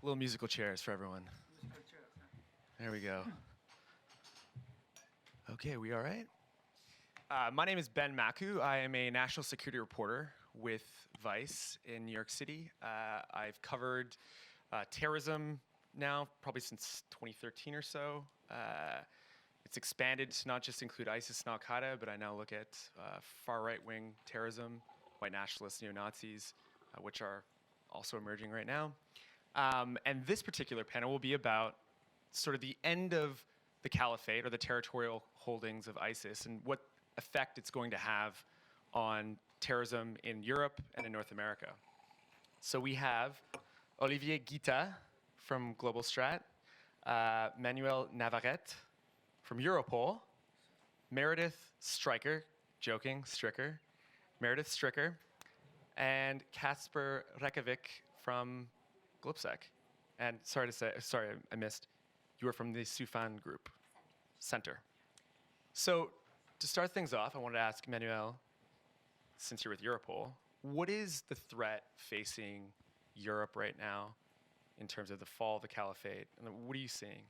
Little musical chairs for everyone. There we go. Okay, we all right? My name is Ben Maku. I am a national security reporter with Vice in New York City. I've covered terrorism now probably since 2013 or so. It's expanded to not just include ISIS and Al-Qaeda, but I now look at far right-wing terrorism, white nationalists, neo-Nazis, which are also emerging right now. And this particular panel will be about sort of the end of the Caliphate, or the territorial holdings of ISIS, and what effect it's going to have on terrorism in Europe and in North America. So we have Olivier Guita from GLOBSEC, Manuel Navarette from Europol, Meredith Stricker, joking, Stricker, Meredith Stricker, and Kacper Rekawek from GLOBSEC. And sorry, I missed, you are from the Soufan group, Center. So to start things off, I wanted to ask Manuel, since you're with Europol, what is the threat facing Europe right now in terms of the fall of the Caliphate? And what are you seeing?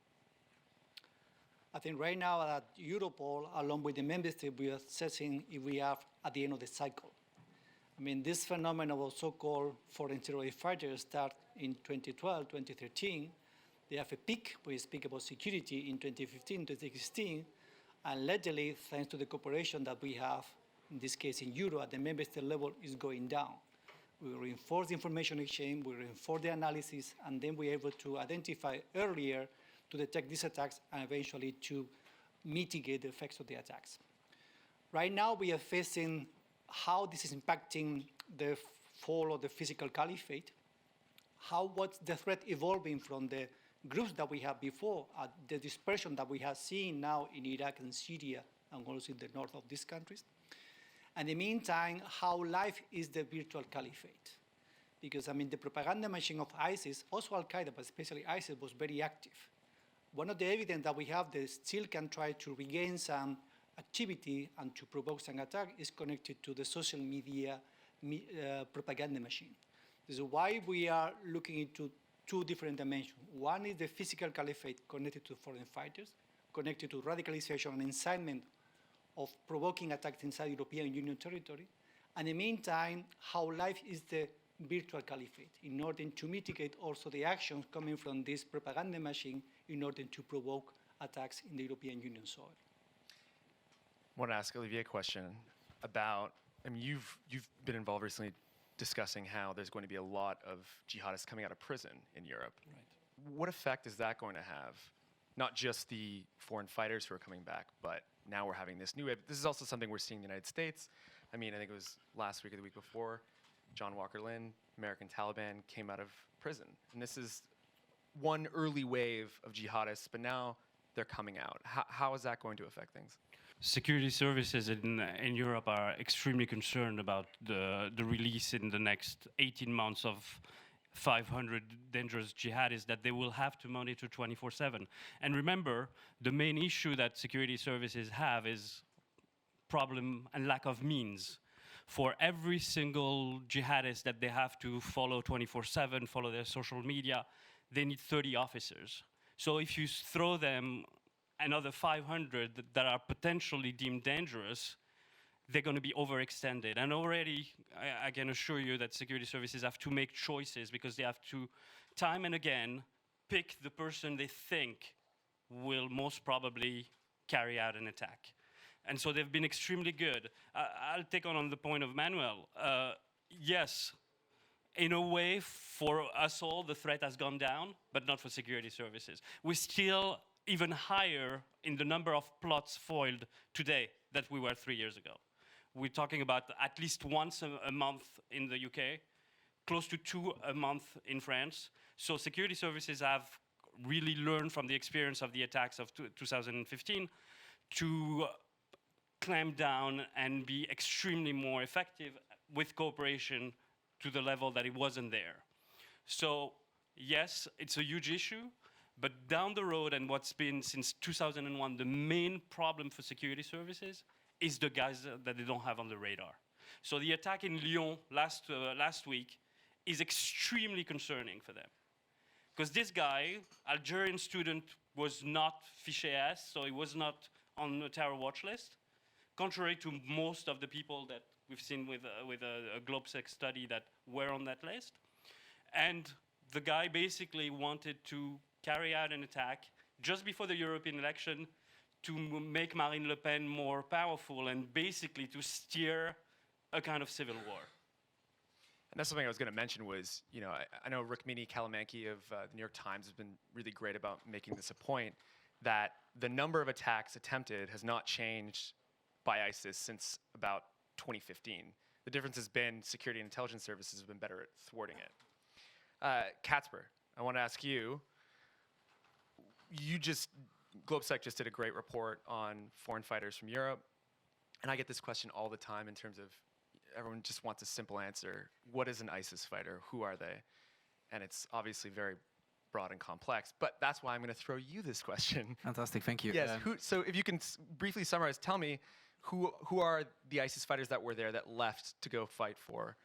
I think right now at Europol, along with the member states, we are assessing if we are at the end of the cycle. I mean, this phenomenon of so-called foreign terrorist fighters start in 2012, 2013. They have a peak, we speak about security, in 2015, 2016, and latterly, thanks to the cooperation that we have, in this case in Euro, at the member state level, is going down. We reinforce the information exchange, we reinforce the analysis, and then we're able to identify earlier to detect these attacks and eventually to mitigate the effects of the attacks. Right now, we are facing how this is impacting the fall of the physical caliphate, what's the threat evolving from the groups that we had before, the dispersion that we have seen now in Iraq and Syria, and also in the north of these countries. And in the meantime, how live is the virtual caliphate? Because, I mean, the propaganda machine of ISIS, also Al-Qaeda, but especially ISIS, was very active. One of the evidence that we have that still can try to regain some activity and to provoke some attack is connected to the social media propaganda machine. This is why we are looking into two different dimensions. One is the physical caliphate connected to foreign fighters, connected to radicalization and incitement of provoking attacks inside European Union territory. And in the meantime, how live is the virtual caliphate in order to mitigate also the actions coming from this propaganda machine in order to provoke attacks in the European Union soil. I want to ask Olivier a question about, I mean, you've been involved recently discussing how there's going to be a lot of jihadists coming out of prison in Europe. Right. What effect is that going to have? Not just the foreign fighters who are coming back, but now we're having this new wave. This is also something we're seeing in the United States. I mean, I think it was last week or the week before, John Walker Lindh, American Taliban, came out of prison. And this is one early wave of jihadists, but now they're coming out. How is that going to affect things? Security services in Europe are extremely concerned about the release in the next 18 months of 500 dangerous jihadis that they will have to monitor 24/7. And remember, the main issue that security services have is problem and lack of means. For every single jihadist that they have to follow 24/7, follow their social media, they need 30 officers. So if you throw them another 500 that are potentially deemed dangerous, they're going to be overextended. And already, I can assure you that security services have to make choices because they have to, time and again, pick the person they think will most probably carry out an attack. And so they've been extremely good. I'll take on the point of Manuel. Yes, in a way, for us all, the threat has gone down, but not for security services. We're still even higher in the number of plots foiled today than we were 3 years ago. We're talking about at least once a month in the UK, close to 2 a month in France. So security services have really learned from the experience of the attacks of 2015 to clamp down and be extremely more effective with cooperation to the level that it wasn't there. So yes, it's a huge issue, but down the road, and what's been since 2001, the main problem for security services is the guys that they don't have on the radar. So the attack in Lyon last week is extremely concerning for them. Because this guy, Algerian student, was not fiché S, so he was not on the terror watch list, contrary to most of the people that we've seen with a GLOBSEC study that were on that list. And the guy basically wanted to carry out an attack just before the European election to make Marine Le Pen more powerful and basically to steer a kind of civil war. And that's something I was going to mention was, you know, I know Rukmini Callimachi of the New York Times has been really great about making this a point, that the number of attacks attempted has not changed by ISIS since about 2015. The difference has been security and intelligence services have been better at thwarting it. Kacper, I want to ask you, GLOBSEC just did a great report on foreign fighters from Europe, and I get this question all the time in terms of everyone just wants a simple answer. What is an ISIS fighter? Who are they? And it's obviously very broad and complex, but that's why I'm going to throw you this question. Fantastic, thank you. Yes, so if you can briefly summarize, tell me, who are the ISIS fighters that were there that left to go fight for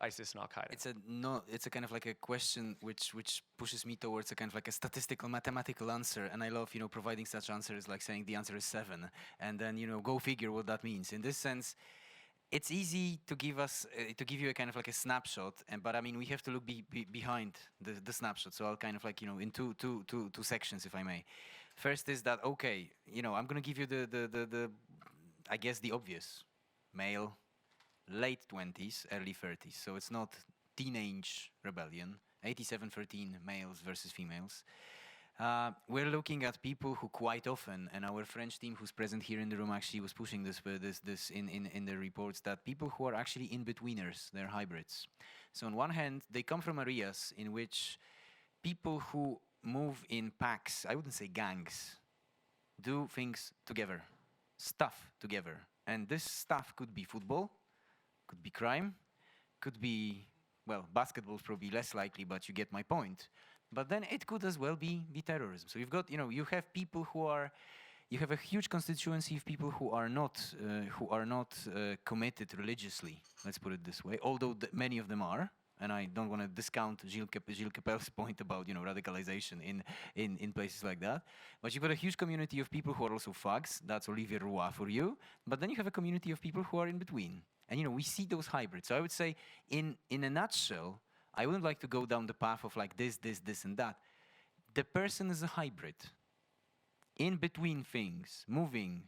ISIS and Al-Qaeda? It's a kind of like a question which pushes me towards a kind of like a statistical, mathematical answer, and I love, you know, providing such answers, like saying the answer is 7, and then, you know, go figure what that means. In this sense, it's easy to give you a kind of like a snapshot, but I mean, we have to look behind the snapshot. So I'll kind of like, you know, in two sections, if I may. First is that, okay, you know, I'm going to give you the I guess the obvious: male, late 20s, early 30s. So it's not teenage rebellion. 87-13 males versus females. We're looking at people who quite often, and our French team who's present here in the room actually was pushing this in the reports, that people who are actually in-betweeners, they're hybrids. So on one hand, they come from areas in which people who move in packs, I wouldn't say gangs, do things together, stuff together. And this stuff could be football, could be crime, could be, well, basketball is probably less likely, but you get my point. But then it could as well be terrorism. So you've got, you know, you have people who are, you have a huge constituency of people who are not committed religiously. Let's put it this way. Although many of them are, and I don't want to discount Gilles Kepel's point about, you know, radicalization in places like that. But you've got a huge community of people who are also thugs. That's Olivier Roy for you. But then you have a community of people who are in between. And, you know, we see those hybrids. So I would say, in a nutshell, I wouldn't like to go down the path of like this, and that. The person is a hybrid. In between things, moving,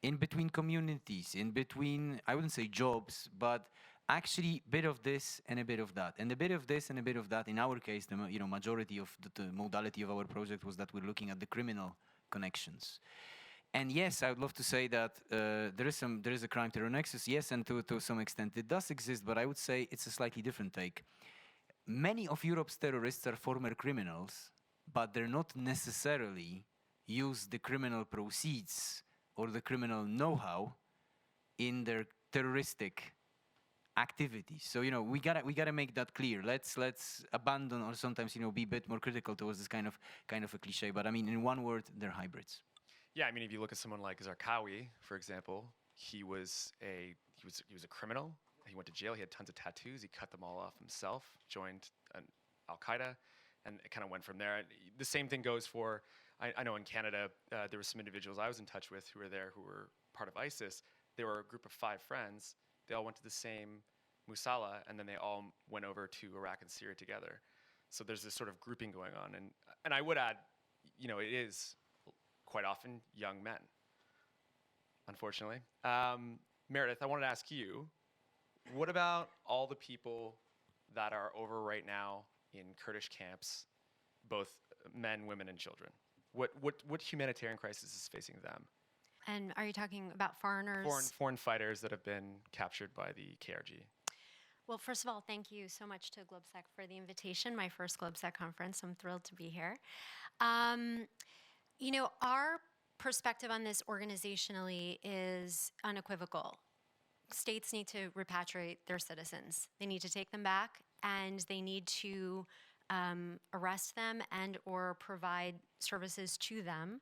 in between communities, in between, I wouldn't say jobs, but actually a bit of this and a bit of that. And a bit of this and a bit of that, in our case, the majority of the modality of our project was that we're looking at the criminal connections. And yes, I would love to say that there is a crime-terror nexus, yes, and to some extent it does exist, but I would say it's a slightly different take. Many of Europe's terrorists are former criminals, but they're not necessarily use the criminal proceeds or the criminal know-how in their terroristic activities. So, you know, we gotta make that clear. Let's abandon, or sometimes, you know, be a bit more critical towards this kind of a cliche. But I mean, in one word, they're hybrids. Yeah, I mean, if you look at someone like Zarqawi, for example, he was a criminal. He went to jail. He had tons of tattoos. He cut them all off himself. Joined Al-Qaeda, and it kind of went from there. The same thing goes for. I know in Canada there were some individuals I was in touch with who were there who were part of ISIS. They were a group of 5 friends. They all went to the same musalla, and then they all went over to Iraq and Syria together. So there's this sort of grouping going on, and I would add, you know, it is quite often young men, unfortunately. Meredith, I wanted to ask you, what about all the people that are over right now in Kurdish camps, both men, women, and children? What humanitarian crisis is facing them? And are you talking about foreigners? Foreign fighters that have been captured by the KRG. Well, first of all, thank you so much to GLOBSEC for the invitation, my first GLOBSEC conference. I'm thrilled to be here. You know, our perspective on this organizationally is unequivocal. States need to repatriate their citizens. They need to take them back, and they need to arrest them and or provide services to them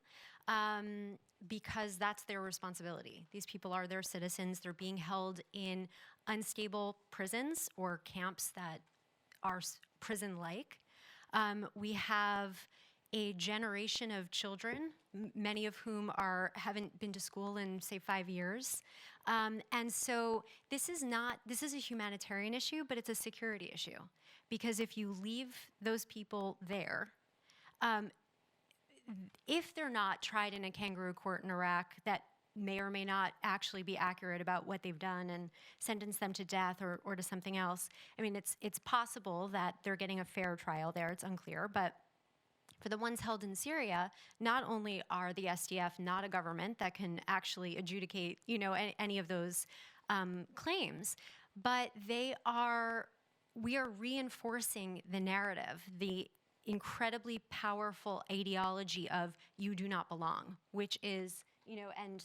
because that's their responsibility. These people are their citizens. They're being held in unstable prisons or camps that are prison-like. We have a generation of children, many of whom haven't been to school in, say, 5 years. And so this is a humanitarian issue, but it's a security issue. Because if you leave those people there, if they're not tried in a kangaroo court in Iraq that may or may not actually be accurate about what they've done and sentence them to death or to something else, I mean, it's possible that they're getting a fair trial there. It's unclear, but for the ones held in Syria, not only are the SDF not a government that can actually adjudicate, any of those claims, but we are reinforcing the narrative, the incredibly powerful ideology of you do not belong, which is, and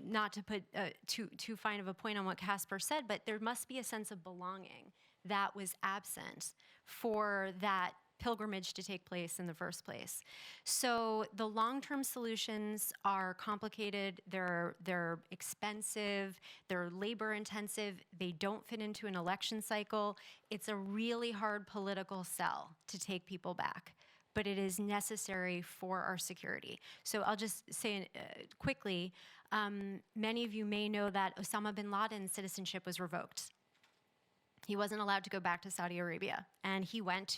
not to put too fine of a point on what Kacper said, but there must be a sense of belonging that was absent for that pilgrimage to take place in the first place. So the long-term solutions are complicated, they're expensive, they're labor-intensive, they don't fit into an election cycle. It's a really hard political sell to take people back, but it is necessary for our security. So I'll just say quickly, many of you may know that Osama bin Laden's citizenship was revoked. He wasn't allowed to go back to Saudi Arabia, and he formed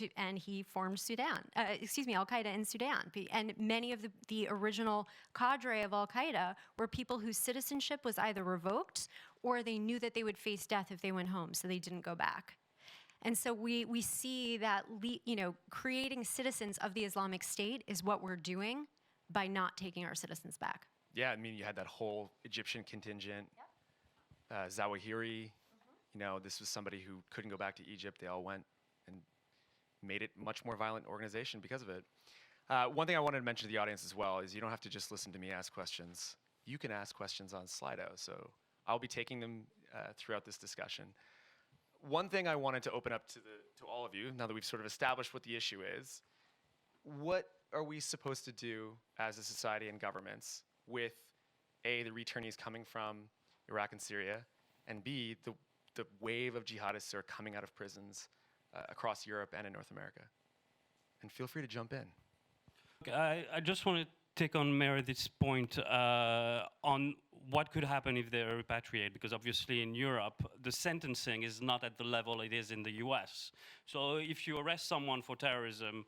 Al-Qaeda in Sudan. And many of the original cadre of Al-Qaeda were people whose citizenship was either revoked or they knew that they would face death if they went home, so they didn't go back. And so we see that creating citizens of the Islamic State is what we're doing by not taking our citizens back. Yeah, I mean, you had that whole Egyptian contingent, Zawahiri. This was somebody who couldn't go back to Egypt. They all went and made it a much more violent organization because of it. One thing I wanted to mention to the audience as well is you don't have to just listen to me ask questions. You can ask questions on Slido, so I'll be taking them throughout this discussion. One thing I wanted to open up to all of you, now that we've sort of established what the issue is, what are we supposed to do as a society and governments with A, the returnees coming from Iraq and Syria, and B, the wave of jihadists that are coming out of prisons across Europe and in North America? And feel free to jump in. I just want to take on Meredith's point on what could happen if they're repatriated, because obviously in Europe, the sentencing is not at the level it is in the US. So if you arrest someone for terrorism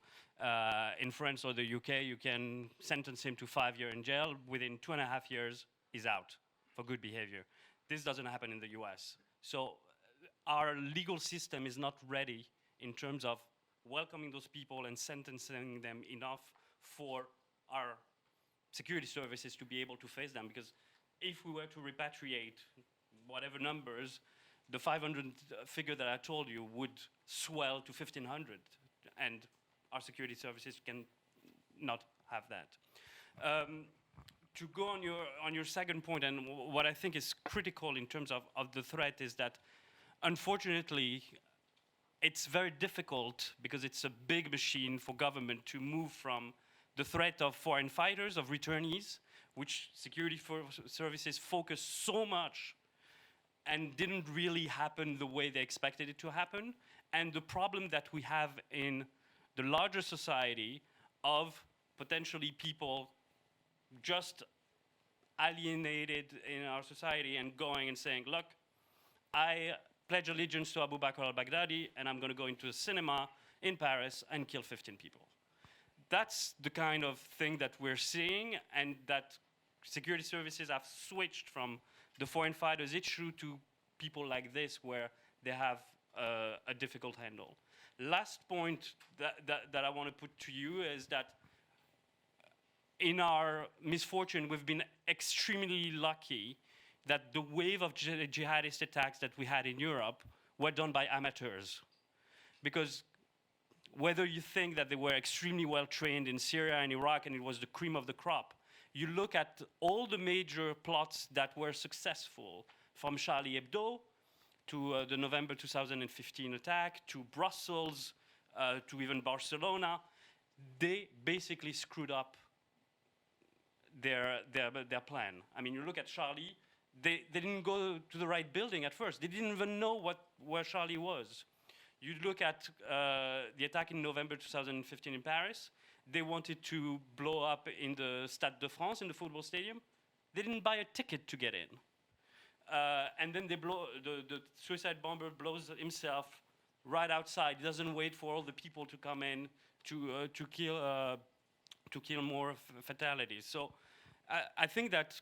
in France or the UK, you can sentence him to 5 years in jail. Within 2.5 years, he's out for good behavior. This doesn't happen in the US. So our legal system is not ready in terms of welcoming those people and sentencing them enough for our security services to be able to face them. Because if we were to repatriate whatever numbers, the 500 figure that I told you would swell to 1,500, and our security services can not have that. To go on your second point, and what I think is critical in terms of the threat is that, unfortunately, it's very difficult because it's a big machine for government to move from the threat of foreign fighters, of returnees, which security services focused so much and didn't really happen the way they expected it to happen, and the problem that we have in the larger society of potentially people just alienated in our society and going and saying, look, I pledge allegiance to Abu Bakr al-Baghdadi and I'm going to go into a cinema in Paris and kill 15 people. That's the kind of thing that we're seeing, and that security services have switched from the foreign fighters issue to people like this where they have a difficult handle. Last point that I want to put to you is that in our misfortune, we've been extremely lucky that the wave of jihadist attacks that we had in Europe were done by amateurs. Because whether you think that they were extremely well trained in Syria and Iraq and it was the cream of the crop, you look at all the major plots that were successful, from Charlie Hebdo to the November 2015 attack, to Brussels, to even Barcelona, they basically screwed up their plan. I mean, you look at Charlie, they didn't go to the right building at first. They didn't even know where Charlie was. You look at the attack in November 2015 in Paris. They wanted to blow up in the Stade de France, in the football stadium. They didn't buy a ticket to get in. And then the suicide bomber blows himself right outside. He doesn't wait for all the people to come in to kill more fatalities. So I think that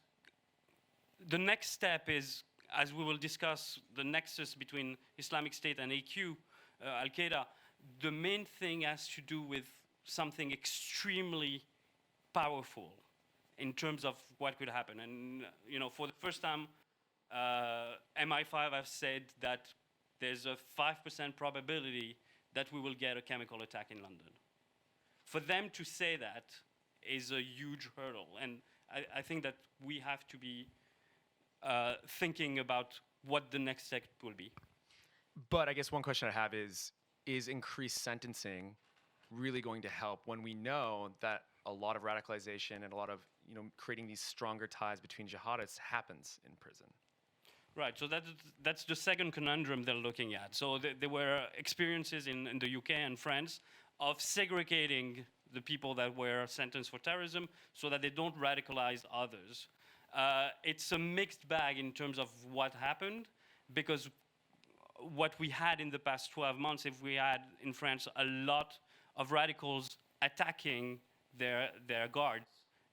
the next step is, as we will discuss, the nexus between Islamic State and AQ, Al-Qaeda. The main thing has to do with something extremely powerful in terms of what could happen. And for the first time, MI5 have said that there's a 5% probability that we will get a chemical attack in London. For them to say that is a huge hurdle. And I think that we have to be thinking about what the next step will be. But I guess one question I have is increased sentencing really going to help when we know that a lot of radicalization and a lot of creating these stronger ties between jihadists happens in prison? Right, so that's the second conundrum they're looking at. So there were experiences in the UK and France of segregating the people that were sentenced for terrorism so that they don't radicalize others. It's a mixed bag in terms of what happened, because what we had in the past 12 months, if we had in France a lot of radicals attacking their guards,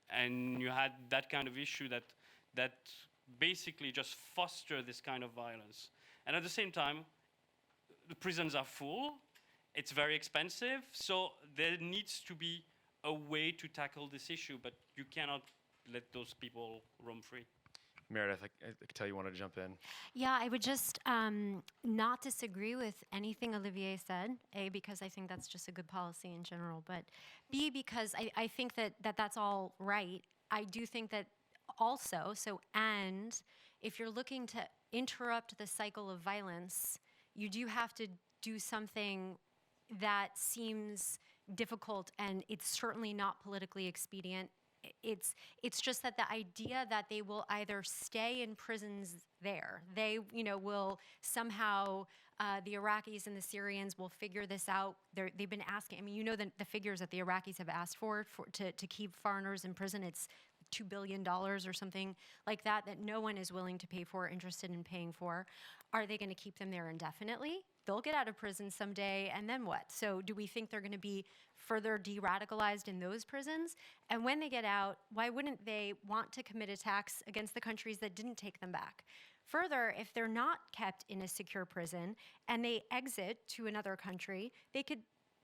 and you had that kind of issue that basically just foster this kind of violence. And at the same time, the prisons are full, it's very expensive, so there needs to be a way to tackle this issue, but you cannot let those people roam free. Meredith, I could tell you wanted to jump in. Yeah, I would just not disagree with anything Olivier said. A, because I think that's just a good policy in general, but B, because I think that that's all right. I do think that also, and if you're looking to interrupt the cycle of violence, you do have to do something that seems difficult, and it's certainly not politically expedient. It's just that the idea that they will either stay in prisons there, they will somehow, the Iraqis and the Syrians will figure this out. They've been asking, the figures that the Iraqis have asked for to keep foreigners in prison, it's $2 billion or something like that no one is willing to pay for, interested in paying for. Are they going to keep them there indefinitely? They'll get out of prison someday, and then what? So do we think they're going to be further de-radicalized in those prisons? And when they get out, why wouldn't they want to commit attacks against the countries that didn't take them back? Further, if they're not kept in a secure prison and they exit to another country, they could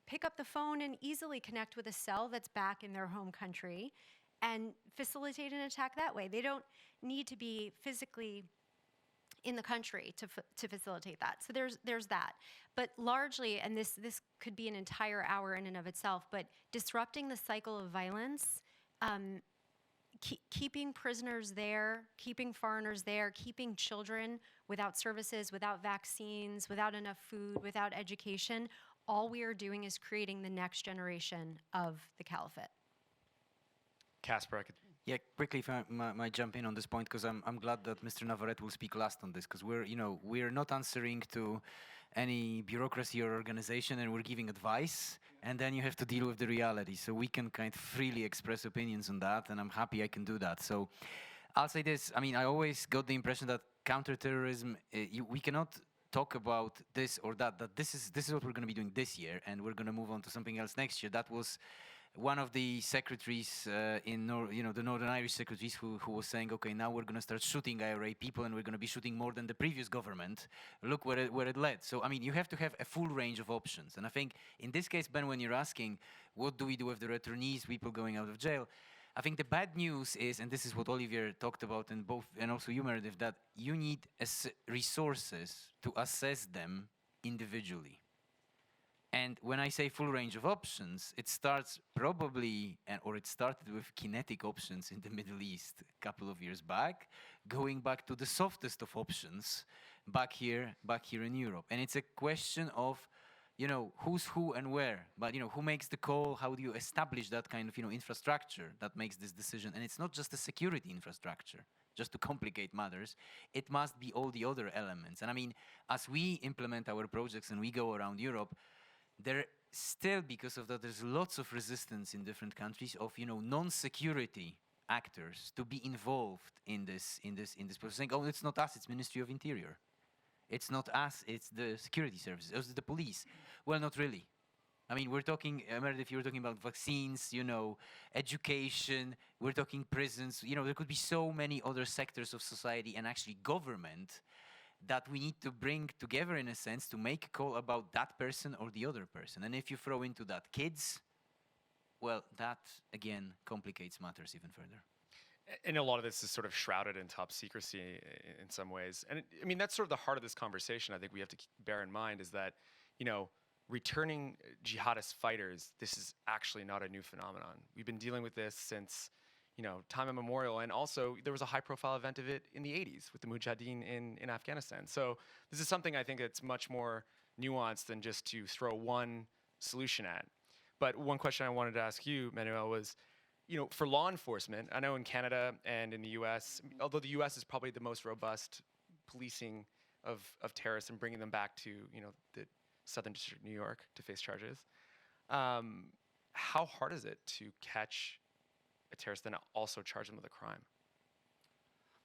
pick up the phone and easily connect with a cell that's back in their home country and facilitate an attack that way. They don't need to be physically in the country to facilitate that. So there's that. But largely, and this could be an entire hour in and of itself, but disrupting the cycle of violence, keeping prisoners there, keeping foreigners there, keeping children without services, without vaccines, without enough food, without education, all we are doing is creating the next generation of the Caliphate. Kacper, I could. Yeah, quickly, if I might jump in on this point, because I'm glad that Mr. Navarette will speak last on this, because we're not answering to any bureaucracy or organization, and we're giving advice, and then you have to deal with the reality. So we can kind of freely express opinions on that, and I'm happy I can do that. So I'll say this. I always got the impression that counterterrorism, we cannot talk about this or that this is what we're going to be doing this year, and we're going to move on to something else next year. That was one of the secretaries in the Northern Irish secretaries who was saying, okay, now we're going to start shooting IRA people, and we're going to be shooting more than the previous government. Look where it led. So, you have to have a full range of options. And I think in this case, Ben, when you're asking, what do we do with the returnees, people going out of jail? I think the bad news is, and this is what Olivier talked about, and also you, Meredith, that you need resources to assess them individually. And when I say full range of options, it starts it started with kinetic options in the Middle East a couple of years back, going back to the softest of options back here in Europe. And it's a question of, who's who and where, but, who makes the call? How do you establish that kind of, infrastructure that makes this decision? And it's not just a security infrastructure. just to complicate matters. It must be all the other elements. And I mean, as we implement our projects and we go around Europe, there still, because of that, there's lots of resistance in different countries of, you know, non-security actors to be involved in this process. Saying, oh, it's not us, it's Ministry of Interior. It's not us, it's the security services, it's the police. Well, not really. I mean, we're talking, Meredith, you were talking about vaccines, you know, education, we're talking prisons, you know, there could be so many other sectors of society and actually government that we need to bring together in a sense to make a call about that person or the other person. And if you throw into that kids, well, that again complicates matters even further. And a lot of this is sort of shrouded in top secrecy in some ways. And I mean, that's sort of the heart of this conversation I think we have to bear in mind is that, you know, returning jihadist fighters, this is actually not a new phenomenon. We've been dealing with this since, you know, time immemorial. And also there was a high profile event of it in the 80s with the Mujahideen in Afghanistan. So this is something I think that's much more nuanced than just to throw one solution at. But one question I wanted to ask you, Manuel, was, you know, for law enforcement, I know in Canada and in the US, although the US is probably the most robust policing of terrorists and bringing them back to, you know, the Southern District of New York to face charges, how hard is it to catch a terrorist and also charge them with a crime?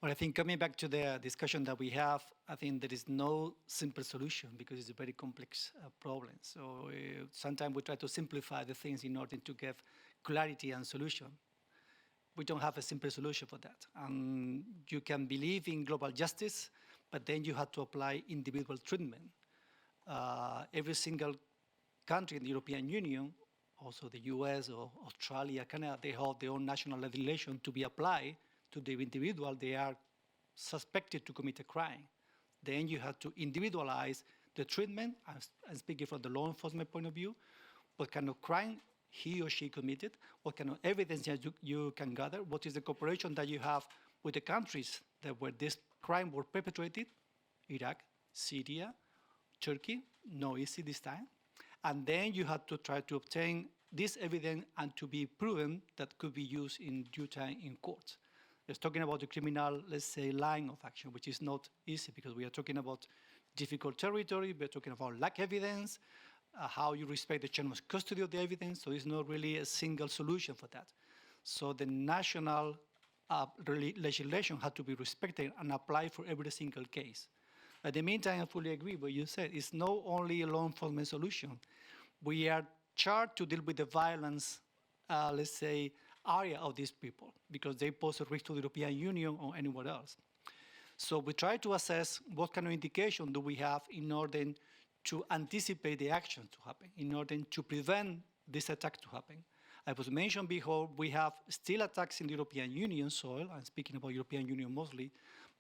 Well, I think coming back to the discussion that we have, I think there is no simple solution because it's a very complex problem. So sometimes we try to simplify the things in order to give clarity and solution. We don't have a simple solution for that. You can believe in global justice, but then you have to apply individual treatment. Every single country in the European Union, also the US or Australia, Canada, they have their own national legislation to be applied to the individual they are suspected to commit a crime. Then you have to individualize the treatment, I'm speaking from the law enforcement point of view, what kind of crime he or she committed, what kind of evidence that you can gather, what is the cooperation that you have with the countries that where this crime were perpetrated, Iraq, Syria, Turkey, no easy this time. And then you have to try to obtain this evidence and to be proven that could be used in due time in court. It's talking about the criminal, let's say, line of action, which is not easy because we are talking about difficult territory, we're talking about lack evidence, how you respect the chain of custody of the evidence, so it's not really a single solution for that. So the national legislation had to be respected and applied for every single case. At the meantime, I fully agree with what you said. It's not only a law enforcement solution. We are charged to deal with the violence, let's say, area of these people because they pose a risk to the European Union or anywhere else. So we try to assess what kind of indication do we have in order to anticipate the action to happen, in order to prevent this attack to happen. I was mentioned before, we have still attacks in the European Union soil. I'm speaking about European Union mostly.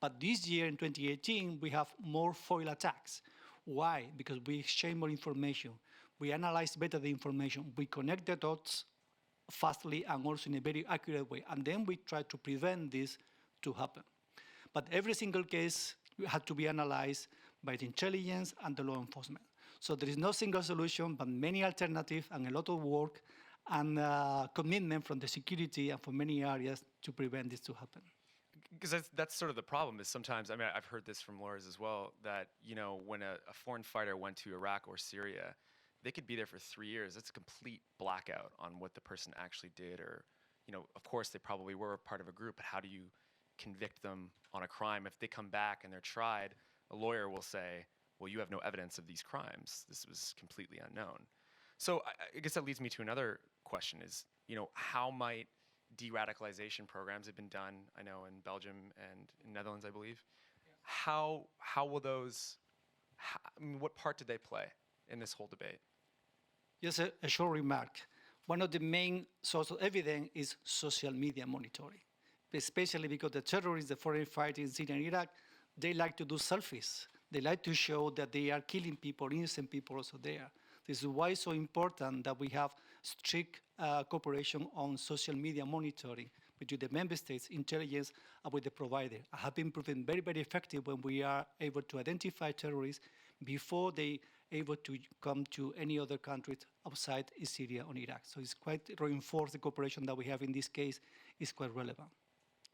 But this year, in 2018, we have more foil attacks. Why? Because we exchange more information. We analyze better the information. We connect the dots fastly and also in a very accurate way. And then we try to prevent this to happen. But every single case had to be analyzed by the intelligence and the law enforcement. So there is no single solution, but many alternatives and a lot of work and commitment from the security and from many areas to prevent this to happen. Because that's sort of the problem is sometimes, I mean, I've heard this from lawyers as well, that, you know, when a foreign fighter went to Iraq or Syria, they could be there for 3 years. It's a complete blackout on what the person actually did or, you know, of course they probably were part of a group, but how do you convict them on a crime? If they come back and they're tried, a lawyer will say, well, you have no evidence of these crimes. This was completely unknown. So I guess that leads me to another question is, you know, how might de-radicalization programs have been done, I know, in Belgium and in Netherlands, I believe. Yeah. How will those, I mean, what part did they play in this whole debate? Just a short remark. One of the main sources of evidence is social media monitoring, especially because the terrorists, the foreign fighters in Syria and Iraq, they like to do selfies. They like to show that they are killing people, innocent people also there. This is why it's so important that we have strict cooperation on social media monitoring between the member states, intelligence, and with the provider. I have been proven very, very effective when we are able to identify terrorists before they able to come to any other countries outside Syria or Iraq. So it's quite reinforced. The cooperation that we have in this case is quite relevant.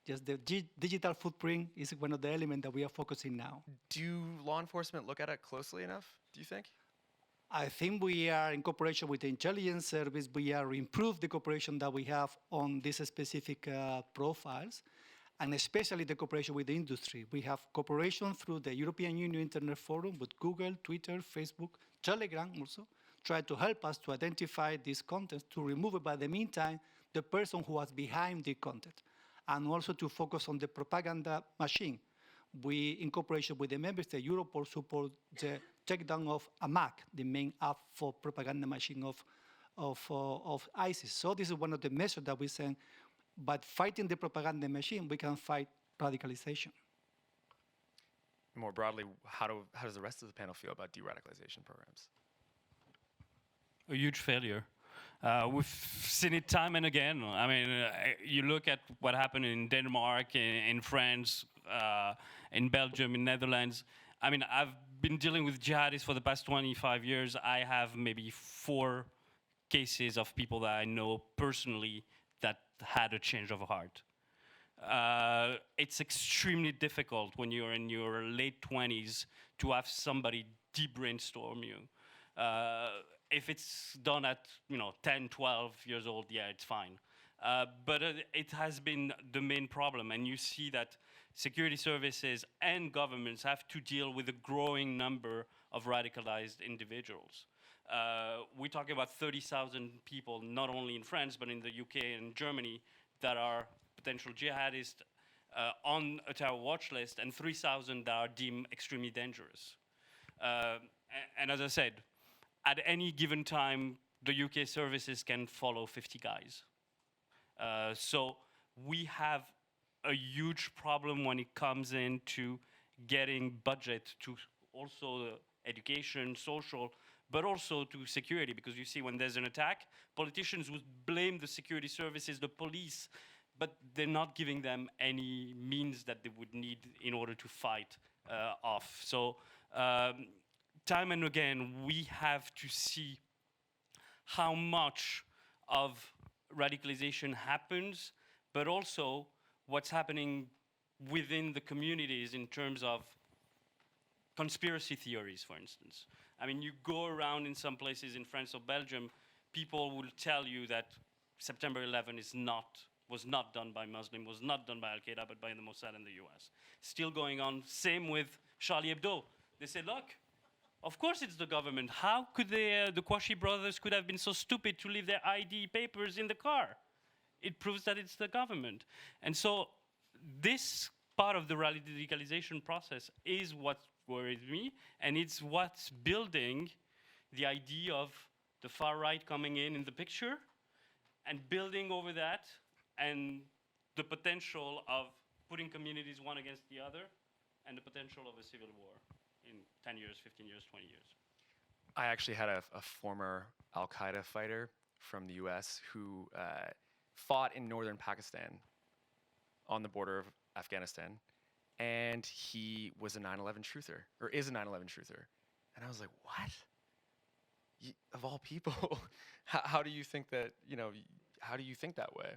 Just the digital footprint is one of the elements that we are focusing now. Do law enforcement look at it closely enough, do you think? I think we are in cooperation with the intelligence service. We are improve the cooperation that we have on these specific profiles, and especially the cooperation with the industry. We have cooperation through the European Union Internet Forum with Google, Twitter, Facebook, Telegram also, try to help us to identify this content, to remove it by the meantime the person who was behind the content, and also to focus on the propaganda machine. We, in cooperation with the member state, Europol support the takedown of AMAC, the main app for propaganda machine of ISIS. So this is one of the measures that we send. But fighting the propaganda machine, we can fight radicalization. More broadly, how does the rest of the panel feel about de-radicalization programs? A huge failure. We've seen it time and again. I mean, you look at what happened in Denmark, in France, in Belgium, in Netherlands. I mean, I've been dealing with jihadis for the past 25 years. I have maybe 4 cases of people that I know personally that had a change of heart. It's extremely difficult when you're in your late 20s to have somebody de-brainstorm you. If it's done at 10, 12 years old, yeah, it's fine. But it has been the main problem, and you see that security services and governments have to deal with a growing number of radicalized individuals. We're talking about 30,000 people, not only in France, but in the UK and Germany, that are potential jihadists on a terror watch list, and 3,000 that are deemed extremely dangerous. And as I said, at any given time, the UK services can follow 50 guys. So we have a huge problem when it comes into getting budget to also education, social, but also to security, because you see when there's an attack, politicians would blame the security services, the police, but they're not giving them any means that they would need in order to fight off. So time and again, we have to see how much of radicalization happens, but also what's happening within the communities in terms of conspiracy theories, for instance. I mean, you go around in some places in France or Belgium, people will tell you that September 11 was not done by Muslims, was not done by Al-Qaeda, but by the Mossad in the US. Still going on, same with Charlie Hebdo. They say, look, of course it's the government. How could the Kouachi brothers could have been so stupid to leave their ID papers in the car? It proves that it's the government. And so this part of the radicalization process is what worries me, and it's what's building the idea of the far right coming in the picture, and building over that, and the potential of putting communities one against the other, and the potential of a civil war in 10 years, 15 years, 20 years. I actually had a former Al-Qaeda fighter from the US who fought in northern Pakistan on the border of Afghanistan, and he was a 9/11 truther, or is a 9/11 truther. And I was like, what? Of all people, how do you think that, how do you think that way?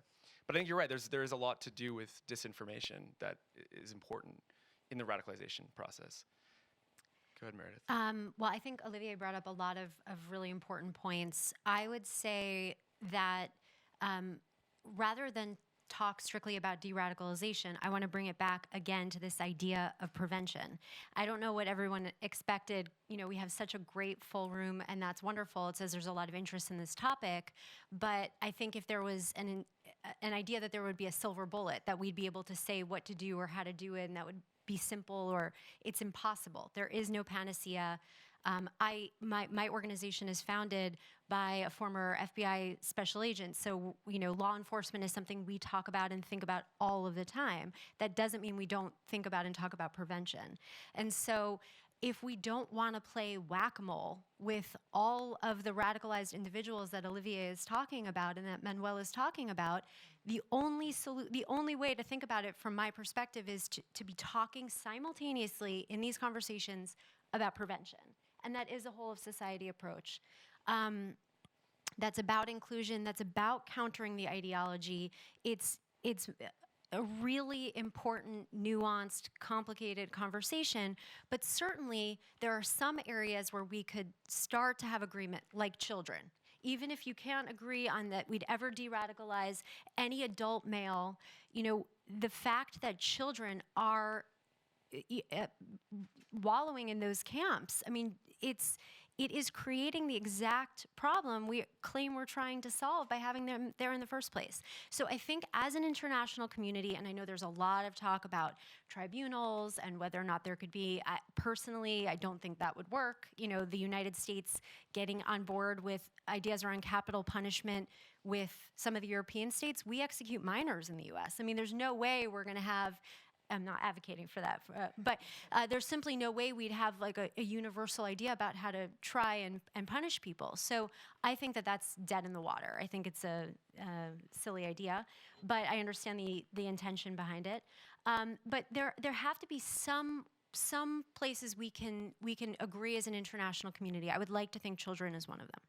But I think you're right, there is a lot to do with disinformation that is important in the radicalization process. Go ahead, Meredith. Well, I think Olivier brought up a lot of really important points. I would say that rather than talk strictly about de-radicalization, I want to bring it back again to this idea of prevention. I don't know what everyone expected. We have such a great full room, and that's wonderful. It says there's a lot of interest in this topic, but I think if there was an idea that there would be a silver bullet, that we'd be able to say what to do or how to do it, and that would be simple, or it's impossible. There is no panacea. My organization is founded by a former FBI special agent, so law enforcement is something we talk about and think about all of the time. That doesn't mean we don't think about and talk about prevention. And so if we don't want to play whack-a-mole with all of the radicalized individuals that Olivier is talking about and that Manuel is talking about, the only way to think about it from my perspective is to be talking simultaneously in these conversations about prevention. And that is a whole of society approach. That's about inclusion, that's about countering the ideology. It's a really important, nuanced, complicated conversation, but certainly there are some areas where we could start to have agreement, like children. Even if you can't agree on that we'd ever de-radicalize any adult male, you know, the fact that children are wallowing in those camps, I mean, it is creating the exact problem we claim we're trying to solve by having them there in the first place. So I think as an international community, and I know there's a lot of talk about tribunals and whether or not there could be, personally, I don't think that would work. You know, the United States getting on board with ideas around capital punishment with some of the European states, we execute minors in the US. I mean, there's no way we're gonna have, I'm not advocating for that, but there's simply no way we'd have like a universal idea about how to try and punish people. So I think that that's dead in the water. I think it's a silly idea, but I understand the intention behind it. But there have to be some places we can agree as an international community. I would like to think children is one of them.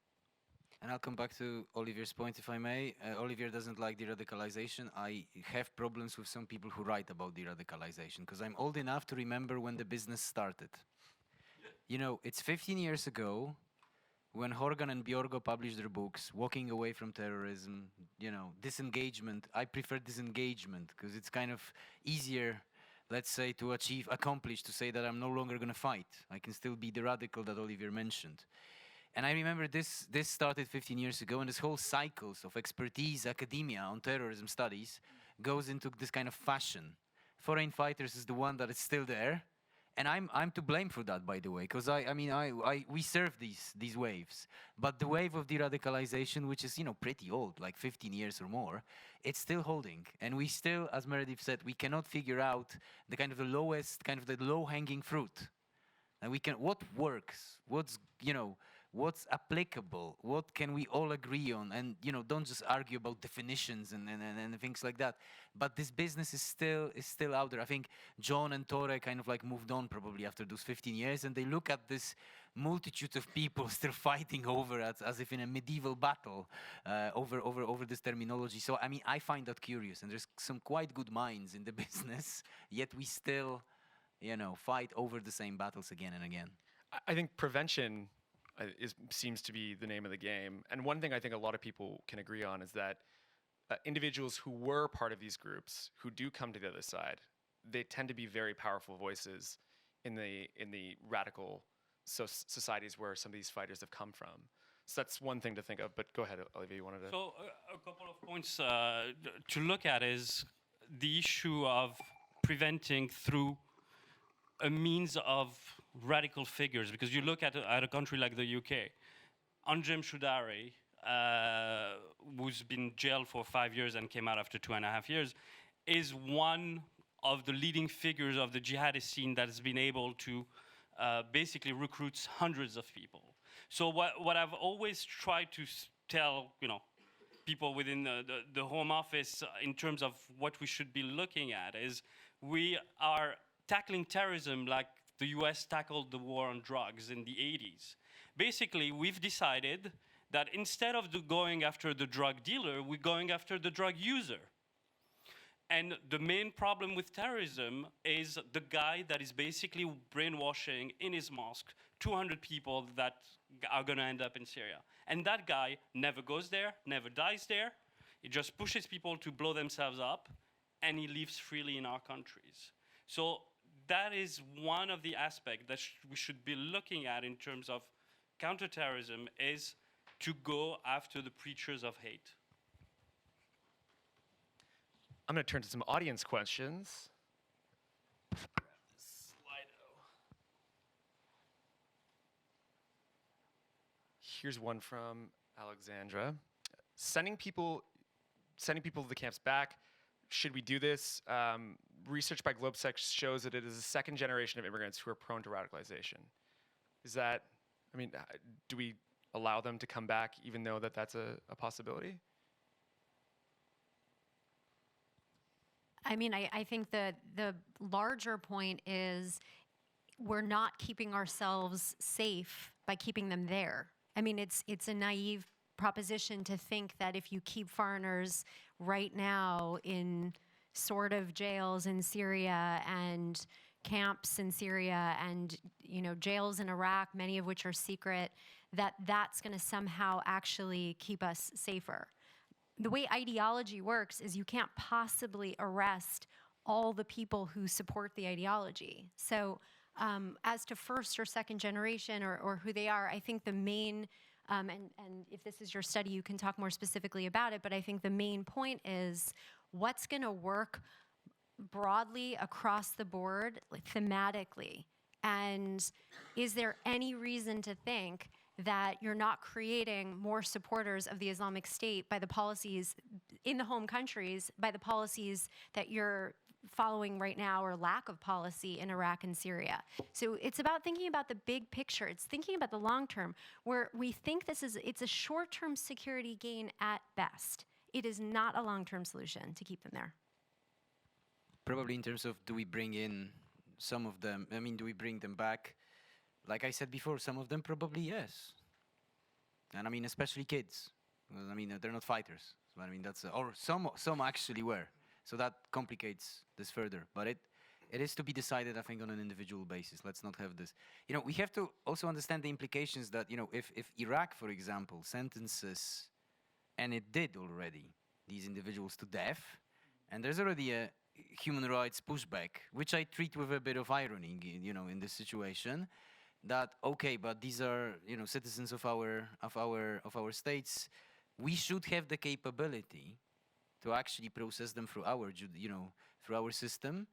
And I'll come back to Olivier's point, if I may. Olivier doesn't like de-radicalization. I have problems with some people who write about de-radicalization, because I'm old enough to remember when the business started. You know, it's 15 years ago when Horgan and Bjorgo published their books, Walking Away from Terrorism, you know, disengagement. I prefer disengagement, because it's kind of easier, let's say, to accomplish, to say that I'm no longer going to fight. I can still be the radical that Olivier mentioned. And I remember this started 15 years ago, and this whole cycles of expertise, academia on terrorism studies goes into this kind of fashion. Foreign fighters is the one that is still there, and I'm to blame for that, by the way, because we serve these waves. But the wave of de-radicalization, which is, you know, pretty old, like 15 years or more, it's still holding. And we still, as Meredith said, we cannot figure out the kind of the lowest, kind of the low-hanging fruit. And we can, what works, what's, you know, what's applicable, what can we all agree on, and, you know, don't just argue about definitions and things like that. But this business is still out there. I think John and Tore kind of like moved on probably after those 15 years, and they look at this multitude of people still fighting over as if in a medieval battle over this terminology. So I mean, I find that curious, and there's some quite good minds in the business, yet we still, you know, fight over the same battles again and again. I think prevention seems to be the name of the game. And one thing I think a lot of people can agree on is that individuals who were part of these groups, who do come to the other side, they tend to be very powerful voices in the radical societies where some of these fighters have come from. So that's one thing to think of, but go ahead, Olivier, you wanted to... So a couple of points to look at is the issue of preventing through a means of radical figures, because you look at a country like the UK, Anjem Choudary, who's been jailed for 5 years and came out after 2.5 years, is one of the leading figures of the jihadist scene that has been able to basically recruit hundreds of people. So what I've always tried to tell, you know, people within the Home Office in terms of what we should be looking at is we are tackling terrorism like the US tackled the war on drugs in the 80s. Basically, we've decided that instead of going after the drug dealer, we're going after the drug user. And the main problem with terrorism is the guy that is basically brainwashing in his mosque 200 people that are going to end up in Syria. And that guy never goes there, never dies there. He just pushes people to blow themselves up, and he lives freely in our countries. So that is one of the aspects that we should be looking at in terms of counterterrorism, is to go after the preachers of hate. I'm going to turn to some audience questions. Slido. Here's one from Alexandra. Sending people to the camps back. Should we do this? Research by GLOBSEC shows that it is a second generation of immigrants who are prone to radicalization. Is that, I mean, do we allow them to come back even though that's a possibility? I mean, I think the larger point is we're not keeping ourselves safe by keeping them there. I mean, it's a naive proposition to think that if you keep foreigners right now in sort of jails in Syria and camps in Syria and, you know, jails in Iraq, many of which are secret, that's going to somehow actually keep us safer. The way ideology works is you can't possibly arrest all the people who support the ideology. So as to first or second generation or who they are, I think the main, and if this is your study, you can talk more specifically about it, but I think the main point is what's going to work broadly across the board, like thematically, and is there any reason to think that you're not creating more supporters of the Islamic State by the policies in the home countries, by the policies that you're following right now, or lack of policy in Iraq and Syria. So it's about thinking about the big picture. It's thinking about the long term, where we think it's a short-term security gain at best. It is not a long-term solution to keep them there. Probably in terms of, do we bring in some of them? I mean, do we bring them back? Like I said before, some of them probably yes. And I mean, especially kids. Well, I mean, they're not fighters. So I mean, that's or some actually were. So that complicates this further. But it is to be decided, I think, on an individual basis. Let's not have this. You know, we have to also understand the implications that, you know, if Iraq, for example, sentences, and it did already, these individuals to death, and there's already a human rights pushback, which I treat with a bit of irony, you know, in this situation, that okay, but these are, you know, citizens of our states. We should have the capability to actually process them through our, you know, through our system.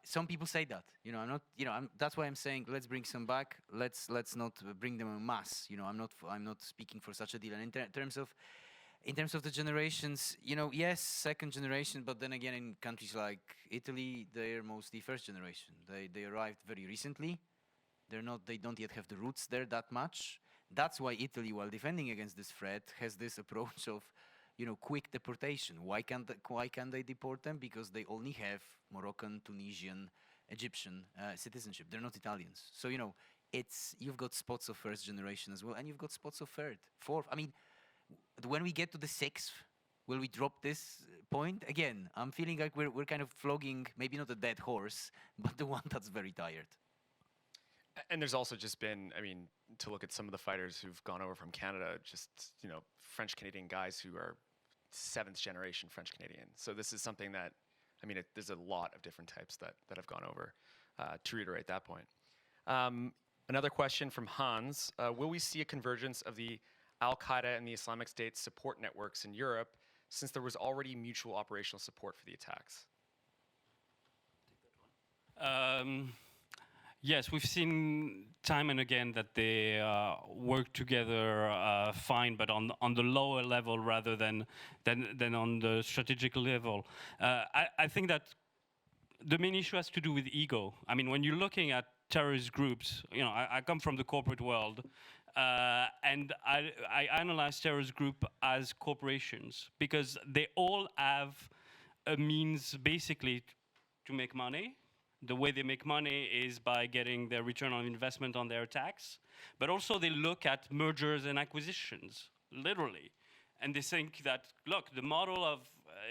Some people say that, you know, I'm not, you know, that's why I'm saying let's bring some back. Let's not bring them en masse. You know, I'm not speaking for such a deal. And in terms of the generations, you know, yes, second generation, but then again, in countries like Italy, they're mostly first generation. They arrived very recently. They don't yet have the roots there that much. That's why Italy, while defending against this threat, has this approach of, you know, quick deportation. Why can't they deport them? Because they only have Moroccan, Tunisian, Egyptian citizenship. They're not Italians. So, you know, you've got spots of first generation as well, and you've got spots of third, fourth. I mean, when we get to the sixth, will we drop this point? Again, I'm feeling like we're kind of flogging, maybe not a dead horse, but the one that's very tired. And there's also just been, I mean, to look at some of the fighters who've gone over from Canada, just, you know, French-Canadian guys who are seventh generation French-Canadian. So this is something that, I mean, there's a lot of different types that have gone over, to reiterate that point. Another question from Hans. Will we see a convergence of the Al-Qaeda and the Islamic State support networks in Europe, since there was already mutual operational support for the attacks? Yes, we've seen time and again that they work together fine, but on the lower level rather than on the strategic level. I think that the main issue has to do with ego. I mean, when you're looking at terrorist groups, you know, I come from the corporate world, and I analyze terrorist group as corporations because they all have a means basically to make money. The way they make money is by getting their return on investment on their attacks, but also they look at mergers and acquisitions, literally. And they think that, look, the model of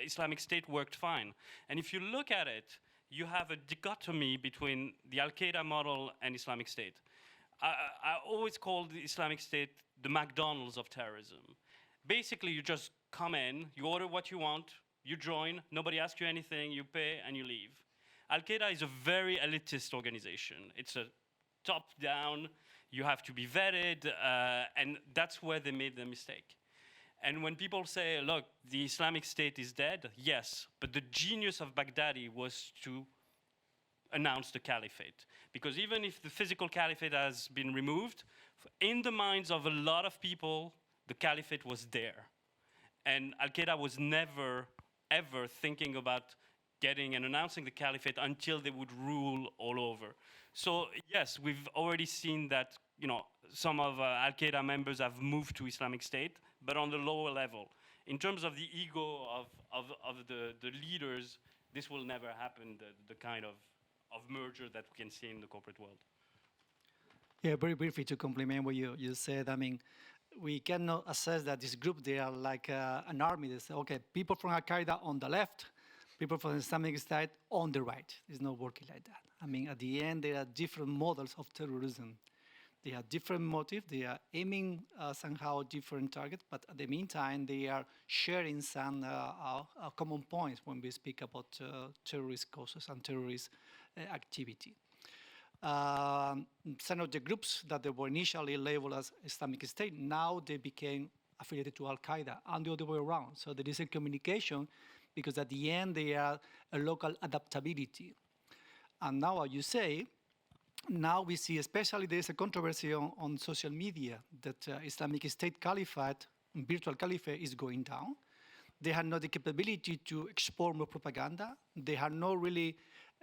Islamic State worked fine. And if you look at it, you have a dichotomy between the Al-Qaeda model and Islamic State. I always call the Islamic State the McDonald's of terrorism. Basically, you just come in, you order what you want, you join, nobody asks you anything, you pay, and you leave. Al-Qaeda is a very elitist organization. It's a top-down, you have to be vetted, and that's where they made the mistake. And when people say, look, the Islamic State is dead, yes, but the genius of Baghdadi was to announce the Caliphate. Because even if the physical Caliphate has been removed, in the minds of a lot of people, the Caliphate was there. And Al-Qaeda was never, ever thinking about getting and announcing the Caliphate until they would rule all over. So yes, we've already seen that, you know, some of Al-Qaeda members have moved to Islamic State, but on the lower level. In terms of the ego of the leaders, this will never happen, the kind of merger that we can see in the corporate world. Yeah, very briefly to complement what you said, I mean, we cannot assess that this group, they are like an army. They say, okay, people from Al-Qaeda on the left, people from Islamic State on the right. It's not working like that. I mean, at the end, there are different models of terrorism. They have different motives. They are aiming somehow different targets, but at the meantime, they are sharing some common points when we speak about terrorist causes and terrorist activity. Some of the groups that they were initially labeled as Islamic State, now they became affiliated to Al-Qaeda, and the other way around. So there is a communication, because at the end, they are a local adaptability. And now, as you say, now we see, especially there is a controversy on social media that Islamic State Caliphate, virtual Caliphate, is going down. They have not the capability to export more propaganda. They are not really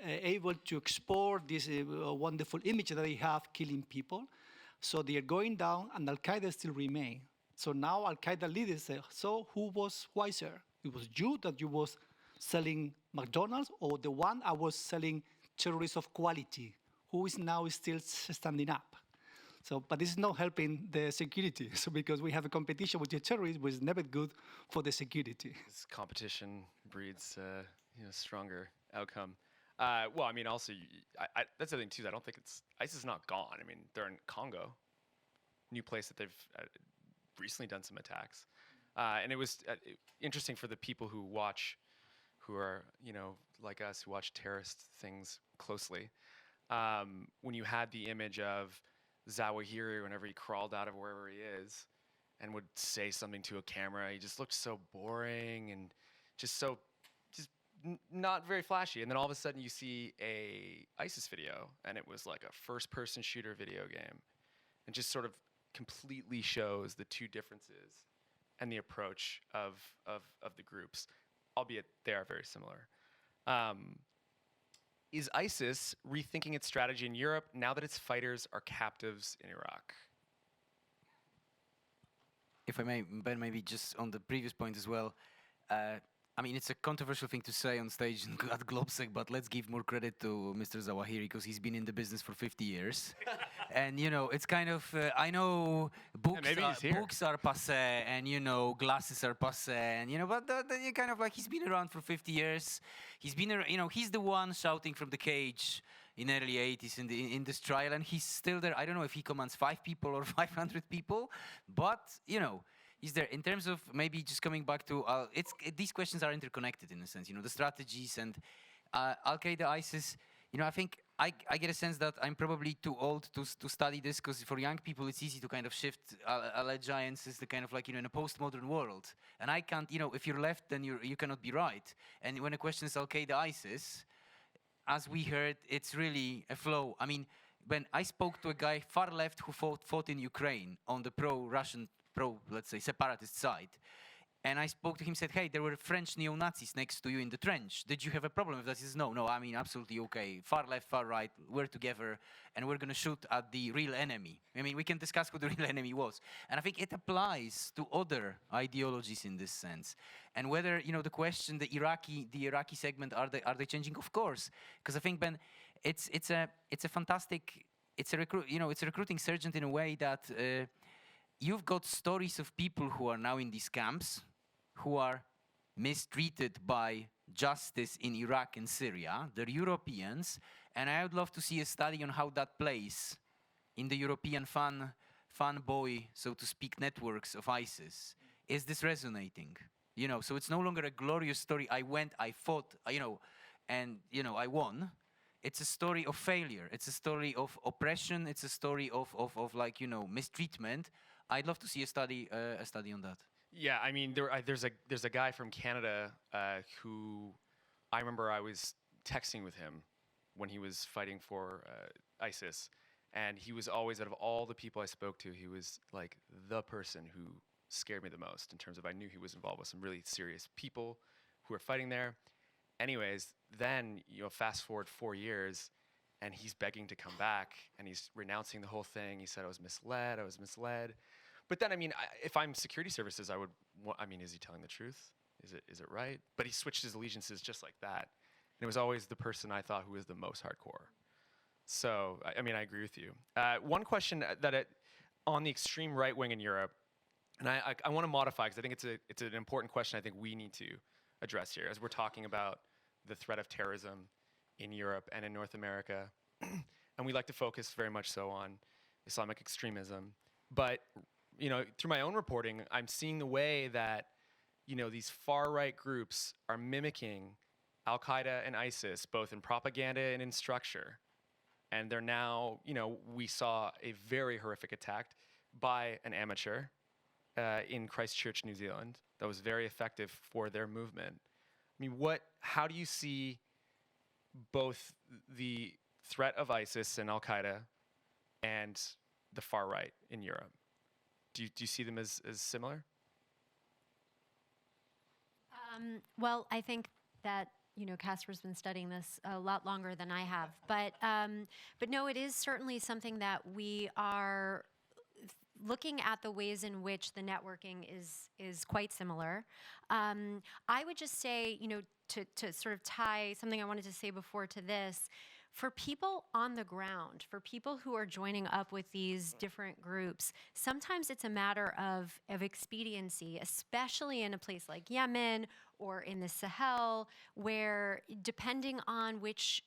able to export this wonderful image that they have killing people. So they are going down, and Al-Qaeda still remain. So now Al-Qaeda leaders say, so who was wiser? It was you that you was selling McDonald's, or the one I was selling terrorists of quality, who is now still standing up? So, but this is not helping the security. So because we have a competition with the terrorists, which is never good for the security. This competition breeds stronger outcome. Well, I mean, also, that's the thing too. I don't think ISIS is not gone. I mean, they're in Congo, new place that they've recently done some attacks, and it was interesting for the people who watch, who are like us, who watch terrorist things closely. When you had the image of Zawahiri whenever he crawled out of wherever he is and would say something to a camera, he just looked so boring and just not very flashy. And then all of a sudden you see a ISIS video, and it was like a first-person shooter video game, and just sort of completely shows the two differences and the approach of the groups, albeit they are very similar. Is ISIS rethinking its strategy in Europe now that its fighters are captives in Iraq? If I may, Ben, maybe just on the previous point as well. I mean, it's a controversial thing to say on stage at GLOBSEC, but let's give more credit to Mr. Zawahiri, because he's been in the business for 50 years. And, it's kind of, I know books are passé, and, glasses are passé, and, but you kind of like, he's been around for 50 years. He's been, he's the one shouting from the cage in early 80s in this trial, and he's still there. I don't know if he commands 5 people or 500 people, but, is there, in terms of maybe just coming back to, these questions are interconnected in a sense, the strategies and Al-Qaeda, ISIS, I think I get a sense that I'm probably too old to study this, because for young people it's easy to kind of shift allegiances to kind of like, in a postmodern world. And I can't, if you're left, then you cannot be right. And when a question is Al-Qaeda, ISIS, as we heard, it's really a flow. I mean, when I spoke to a guy far left who fought in Ukraine on the pro-Russian, let's say, separatist side. And I spoke to him, said, hey, there were French neo-Nazis next to you in the trench. Did you have a problem with that? He says, no, I mean, absolutely okay. Far left, far right, we're together, and we're going to shoot at the real enemy. I mean, we can discuss who the real enemy was. And I think it applies to other ideologies in this sense. And whether, the question, the Iraqi segment, are they changing? Of course. Because I think, Ben, it's a fantastic, it's a recruiting sergeant in a way that you've got stories of people who are now in these camps, who are mistreated by justice in Iraq and Syria. They're Europeans, and I would love to see a study on how that plays in the European fanboy, so to speak, networks of ISIS. Is this resonating? So it's no longer a glorious story. I went, I fought, and I won. It's a story of failure. It's a story of oppression. It's a story of like, mistreatment. I'd love to see a study on that. Yeah, I mean, there's a guy from Canada who I remember I was texting with him when he was fighting for ISIS, and he was always, out of all the people I spoke to, he was like the person who scared me the most in terms of, I knew he was involved with some really serious people who were fighting there. Anyways, then fast forward 4 years, and he's begging to come back, and he's renouncing the whole thing. He said, I was misled. But then, I mean, if I'm security services, is he telling the truth? Is it right? But he switched his allegiances just like that. And it was always the person I thought who was the most hardcore. So, I agree with you. One question that on the extreme right wing in Europe, and I want to modify, because I think it's an important question I think we need to address here as we're talking about the threat of terrorism in Europe and in North America. And we like to focus very much so on Islamic extremism. But, you know, through my own reporting, I'm seeing the way that, you know, these far-right groups are mimicking Al-Qaeda and ISIS, both in propaganda and in structure. And they're now, you know, we saw a very horrific attack by an amateur in Christchurch, New Zealand, that was very effective for their movement. I mean, how do you see both the threat of ISIS and Al-Qaeda and the far right in Europe? Do you see them as similar? Well, I think that, you know, Kacper's been studying this a lot longer than I have, but no, it is certainly something that we are looking at, the ways in which the networking is quite similar. I would just say, you know, to sort of tie something I wanted to say before to this, for people on the ground, for people who are joining up with these different groups, sometimes it's a matter of expediency, especially in a place like Yemen or in the Sahel, where depending on which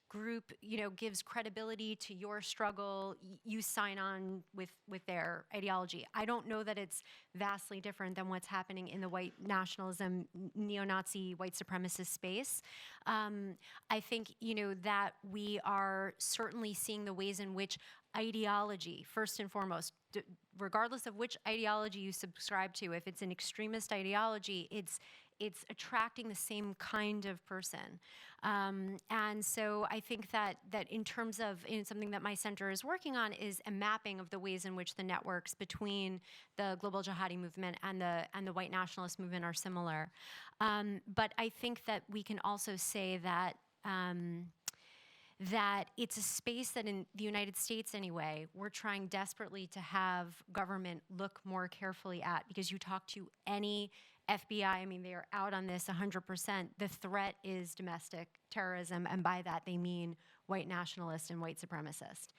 group, you know, gives credibility to your struggle, you sign on with their ideology. I don't know that it's vastly different than what's happening in the white nationalism, neo-Nazi, white supremacist space. I think, you know, that we are certainly seeing the ways in which ideology, first and foremost, regardless of which ideology you subscribe to, if it's an extremist ideology, it's attracting the same kind of person. And so I think that in terms of something that my center is working on is a mapping of the ways in which the networks between the global jihadi movement and the white nationalist movement are similar. But I think that we can also say that that it's a space that in the United States anyway, we're trying desperately to have government look more carefully at, because you talk to any FBI, I mean, they are out on this 100%. The threat is domestic terrorism, and by that they mean white nationalist and white supremacist,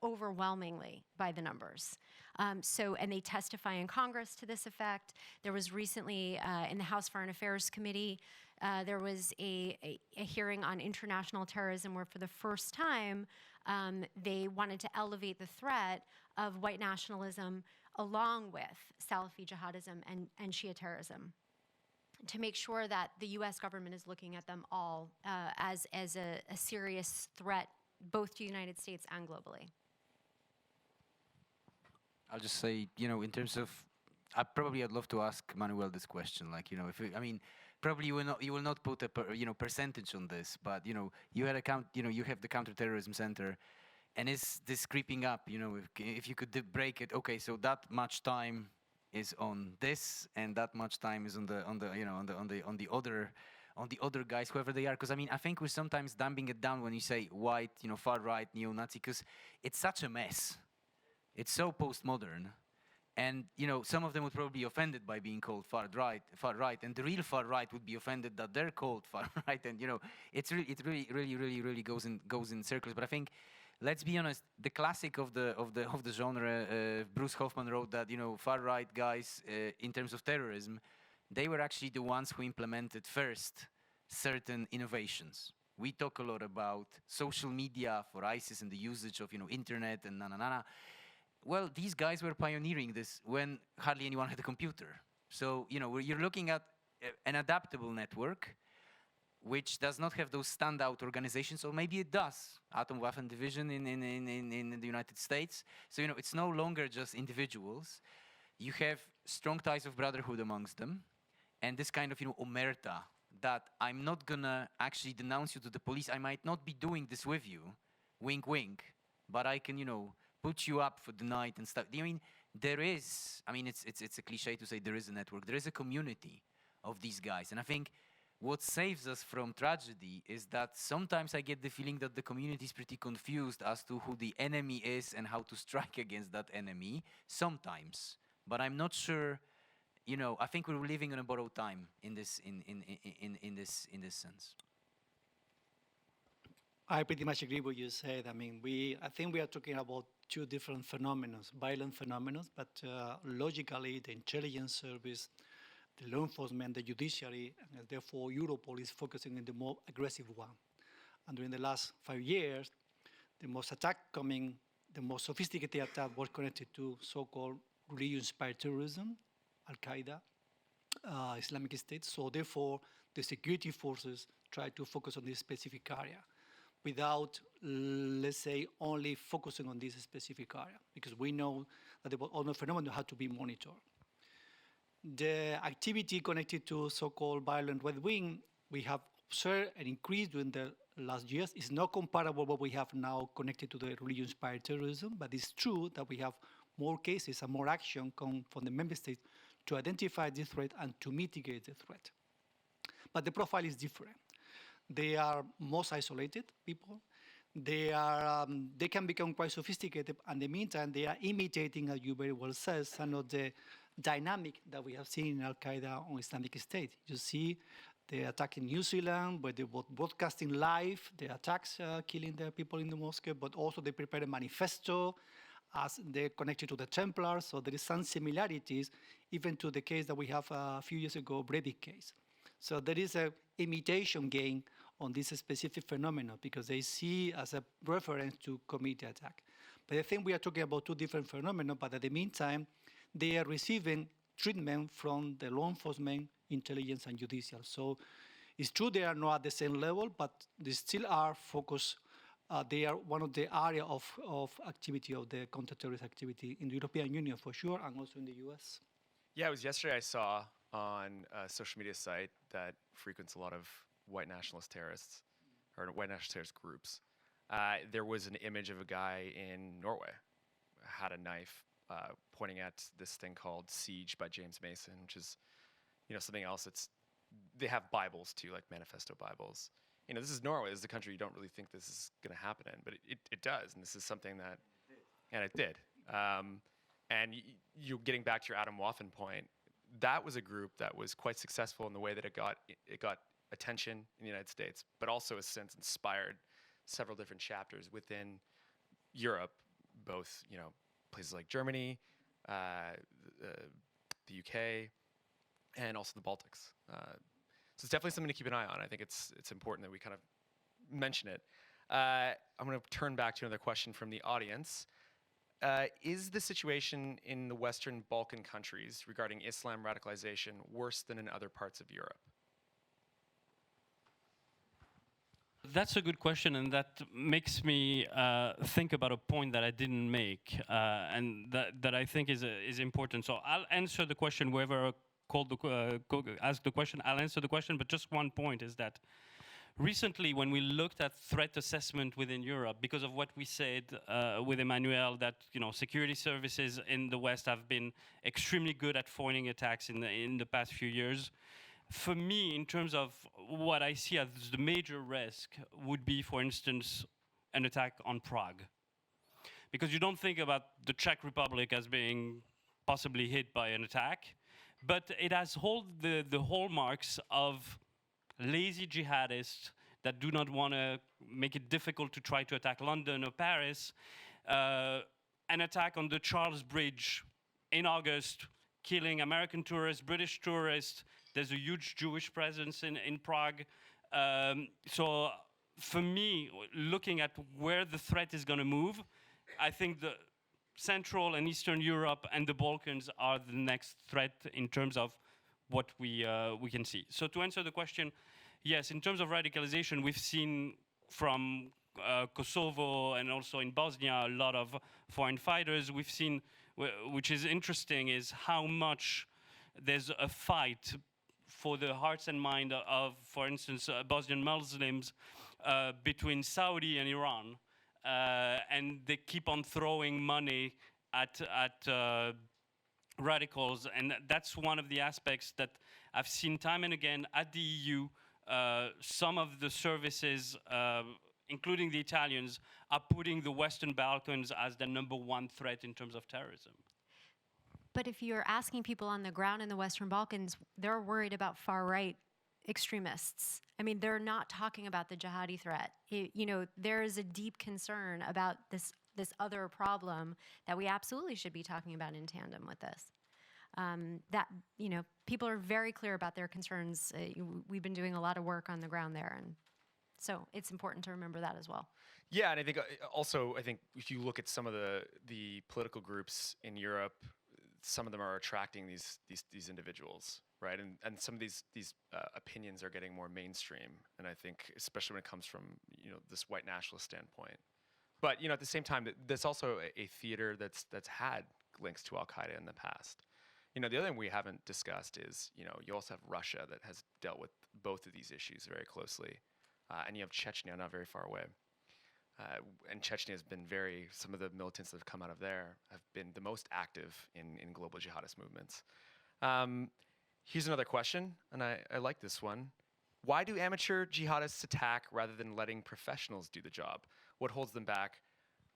overwhelmingly by the numbers. And they testify in Congress to this effect. There was recently in the House Foreign Affairs Committee, there was a hearing on international terrorism where for the first time they wanted to elevate the threat of white nationalism along with Salafi jihadism and Shia terrorism, to make sure that the US government is looking at them all as a serious threat, both to the United States and globally. I'll just say, you know, in terms of, I'd love to ask Manuel this question. Like, you know, probably you will not put a percentage on this, but you know, you have the Counterterrorism Center, and is this creeping up? You know, if you could break it, okay, so that much time is on this, and that much time is on the other guys, whoever they are. Because I mean, I think we're sometimes dumbing it down when you say white, you know, far right, neo-Nazi, because it's such a mess. It's so postmodern. And you know, some of them would probably be offended by being called far right, and the real far right would be offended that they're called far right. And you know, it really goes in circles. But I think, let's be honest, the classic of the genre, Bruce Hoffman wrote that, you know, far right guys in terms of terrorism, they were actually the ones who implemented first certain innovations. We talk a lot about social media for ISIS and the usage of, you know, internet and na. Well, these guys were pioneering this when hardly anyone had a computer. So, you know, you're looking at an adaptable network which does not have those standout organizations, or maybe it does. Atomwaffen Division in the United States. So, you know, it's no longer just individuals. You have strong ties of brotherhood amongst them, and this kind of, you know, omerta, that I'm not gonna actually denounce you to the police. I might not be doing this with you, wink, wink, but I can, you know, put you up for the night and stuff. I mean, it's a cliche to say there is a network. There is a community of these guys. And I think what saves us from tragedy is that sometimes I get the feeling that the community is pretty confused as to who the enemy is and how to strike against that enemy, sometimes. But I'm not sure, you know, I think we're living in a borrowed time in this sense. I pretty much agree with what you said. I mean, I think we are talking about two different phenomena, violent phenomena, but logically, the intelligence service the law enforcement, the judiciary, and therefore Europol is focusing on the more aggressive one. And during the last 5 years, the most sophisticated attack was connected to so-called religion-inspired terrorism, Al-Qaeda, Islamic State. So therefore, the security forces try to focus on this specific area without, let's say, only focusing on this specific area, because we know that the other phenomena have to be monitored. The activity connected to so-called violent right wing, we have observed an increase during the last years. It's not comparable what we have now connected to the religion-inspired terrorism, but it's true that we have more cases and more action come from the member states to identify this threat and to mitigate the threat. But the profile is different. They are most isolated people. They can become quite sophisticated. And in the meantime, they are imitating, as you very well said, some of the dynamic that we have seen in Al-Qaeda or Islamic State. You see the attack in New Zealand, where they were broadcasting live the attacks, killing the people in the mosque, but also they prepared a manifesto as they're connected to the Templars. So there is some similarities, even to the case that we have a few years ago, Breivik case. So there is a imitation game on this specific phenomenon because they see as a reference to commit the attack. But I think we are talking about two different phenomena, but at the meantime, they are receiving treatment from the law enforcement, intelligence, and judicial. So it's true they are not at the same level, but they still are focused. They are one of the area of activity of the counter-terrorist activity in the European Union for sure, and also in the US. Yeah, it was yesterday I saw on a social media site that frequents a lot of white nationalist terrorists, or white nationalist terrorist groups. There was an image of a guy in Norway, had a knife, pointing at this thing called Siege by James Mason, which is, something else that's, they have Bibles too, like manifesto Bibles. This is Norway, this is a country you don't really think this is gonna happen in, but it does, and this is something that, and it did. And you getting back to your Adam Waffen point, that was a group that was quite successful in the way that it got attention in the United States, but also has since inspired several different chapters within Europe, both places like Germany, the UK, and also the Baltics. So it's definitely something to keep an eye on. I think it's important that we kind of mention it. I'm going to turn back to another question from the audience. Is the situation in the Western Balkan countries regarding Islam radicalization worse than in other parts of Europe? That's a good question, and that makes me think about a point that I didn't make, and that I think is important. So I'll answer the question. Whoever asked the question, I'll answer the question. But just one point is that recently, when we looked at threat assessment within Europe, because of what we said with Emmanuel, that security services in the West have been extremely good at foiling attacks in the past few years. For me, in terms of what I see as the major risk would be, for instance, an attack on Prague. Because you don't think about the Czech Republic as being possibly hit by an attack, but it has the hallmarks of lazy jihadists that do not want to make it difficult to try to attack London or Paris. An attack on the Charles Bridge in August, killing American tourists, British tourists. There's a huge Jewish presence in Prague. So for me, looking at where the threat is going to move, I think the Central and Eastern Europe and the Balkans are the next threat in terms of what we can see. So to answer the question, yes, in terms of radicalization, we've seen from Kosovo and also in Bosnia a lot of foreign fighters. We've seen, which is interesting, is how much there's a fight for the hearts and mind of, for instance, Bosnian Muslims between Saudi and Iran. And they keep on throwing money at radicals. And that's one of the aspects that I've seen time and again at the EU. Some of the services, including the Italians, are putting the Western Balkans as the #1 threat in terms of terrorism. But if you're asking people on the ground in the Western Balkans, they're worried about far-right extremists. I mean, they're not talking about the jihadi threat. There is a deep concern about this other problem that we absolutely should be talking about in tandem with this. That, people are very clear about their concerns. We've been doing a lot of work on the ground there, and so it's important to remember that as well. Yeah, and I think also, I think if you look at some of the political groups in Europe, some of them are attracting these individuals, right? And some of these opinions are getting more mainstream, and I think especially when it comes from this white nationalist standpoint. But at the same time, there's also a theater that's had links to Al-Qaeda in the past. The other thing we haven't discussed is you also have Russia that has dealt with both of these issues very closely, and you have Chechnya not very far away. And Chechnya has been some of the militants that have come out of there have been the most active in global jihadist movements. Here's another question, and I like this one. Why do amateur jihadists attack rather than letting professionals do the job? What holds them back?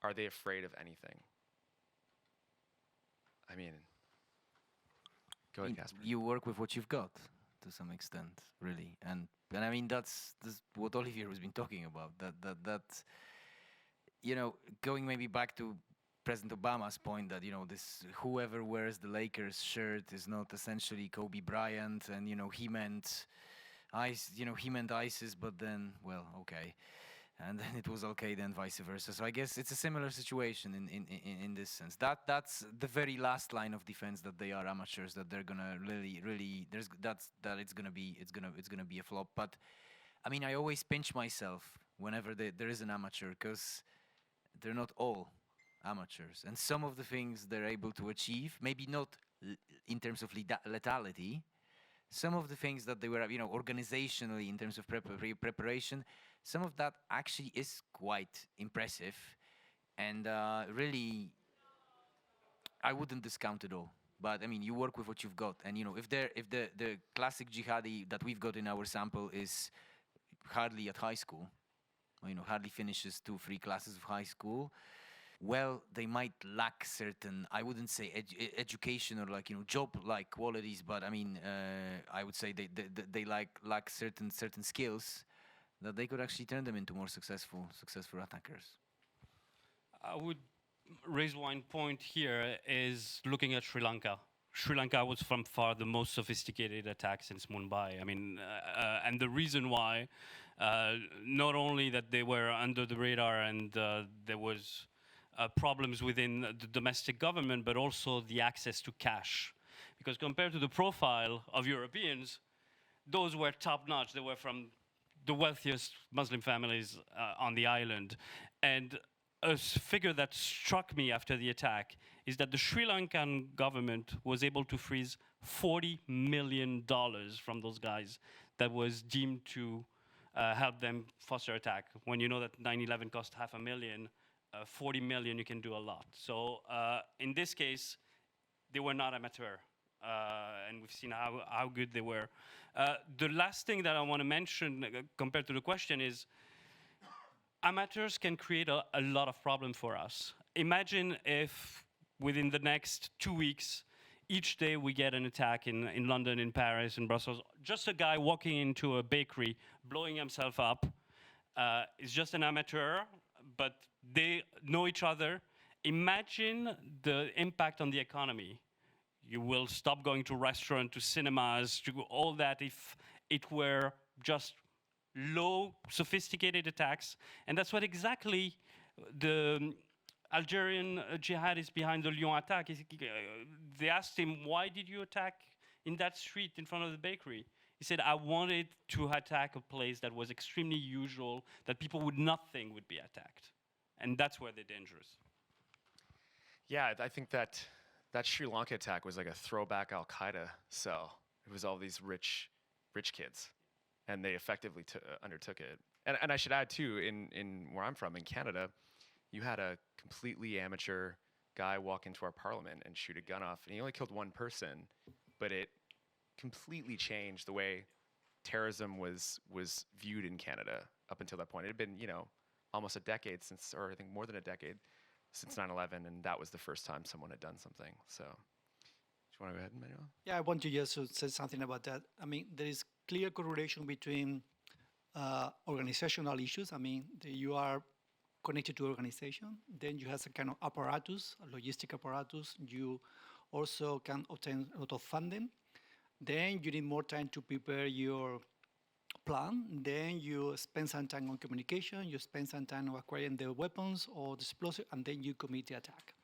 Are they afraid of anything? I mean, go ahead, Kacper. You work with what you've got to some extent, really, and I mean that's what Olivier has been talking about. That going maybe back to President Obama's point that this whoever wears the Lakers shirt is not essentially Kobe Bryant, and he meant ISIS, but then okay, and then it was Al-Qaeda and vice versa. So I guess it's a similar situation in this sense. That's the very last line of defense, that they are amateurs, that they're gonna really it's gonna be a flop. But I mean, I always pinch myself whenever there is an amateur, because they're not all amateurs, and some of the things they're able to achieve, maybe not in terms of lethality, some of the things that they were, organizationally in terms of preparation, some of that actually is quite impressive, and really, I wouldn't discount it all. But I mean, you work with what you've got, and if the classic jihadi that we've got in our sample is hardly at high school, hardly finishes 2-3 classes of high school, well, they might lack certain, I wouldn't say education or job-like qualities, but I mean, I would say they lack certain skills that they could actually turn them into more successful attackers. I would raise one point here, is looking at Sri Lanka. Sri Lanka was from far the most sophisticated attack since Mumbai. I mean, and the reason why, not only that they were under the radar and there was problems within the domestic government, but also the access to cash. Because compared to the profile of Europeans, those were top-notch. They were from the wealthiest Muslim families on the island. And a figure that struck me after the attack is that the Sri Lankan government was able to freeze $40 million from those guys that was deemed to help them foster attack. When you know that 9/11 cost $500,000, 40 million, you can do a lot. So in this case, they were not amateur, and we've seen how good they were. The last thing that I want to mention compared to the question is, amateurs can create a lot of problems for us. Imagine if within the next 2 weeks, each day we get an attack in London, in Paris, in Brussels, just a guy walking into a bakery, blowing himself up, is just an amateur, but they know each other. Imagine the impact on the economy. You will stop going to restaurants, to cinemas, to all that if it were just low, sophisticated attacks. And that's what exactly the Algerian jihadists behind the Lyon attack, they asked him, why did you attack in that street in front of the bakery? He said, I wanted to attack a place that was extremely usual, that people would not think would be attacked. And that's where they're dangerous. Yeah, I think that Sri Lanka attack was like a throwback Al-Qaeda cell. It was all these rich kids, and they effectively undertook it. And I should add too, in where I'm from, in Canada, you had a completely amateur guy walk into our parliament and shoot a gun off, and he only killed one person, but it completely changed the way terrorism was viewed in Canada up until that point. It had been, almost a decade since, or I think more than a decade since 9/11, and that was the first time someone had done something. So, do you want to go ahead, Manuel? Yeah, I want to just say something about that. I mean, there is clear correlation between organizational issues. I mean, you are connected to organization, then you have a kind of apparatus, a logistic apparatus. You also can obtain a lot of funding. Then you need more time to prepare your plan. Then you spend some time on communication, you spend some time on acquiring the weapons or the explosive, and then you commit the attack.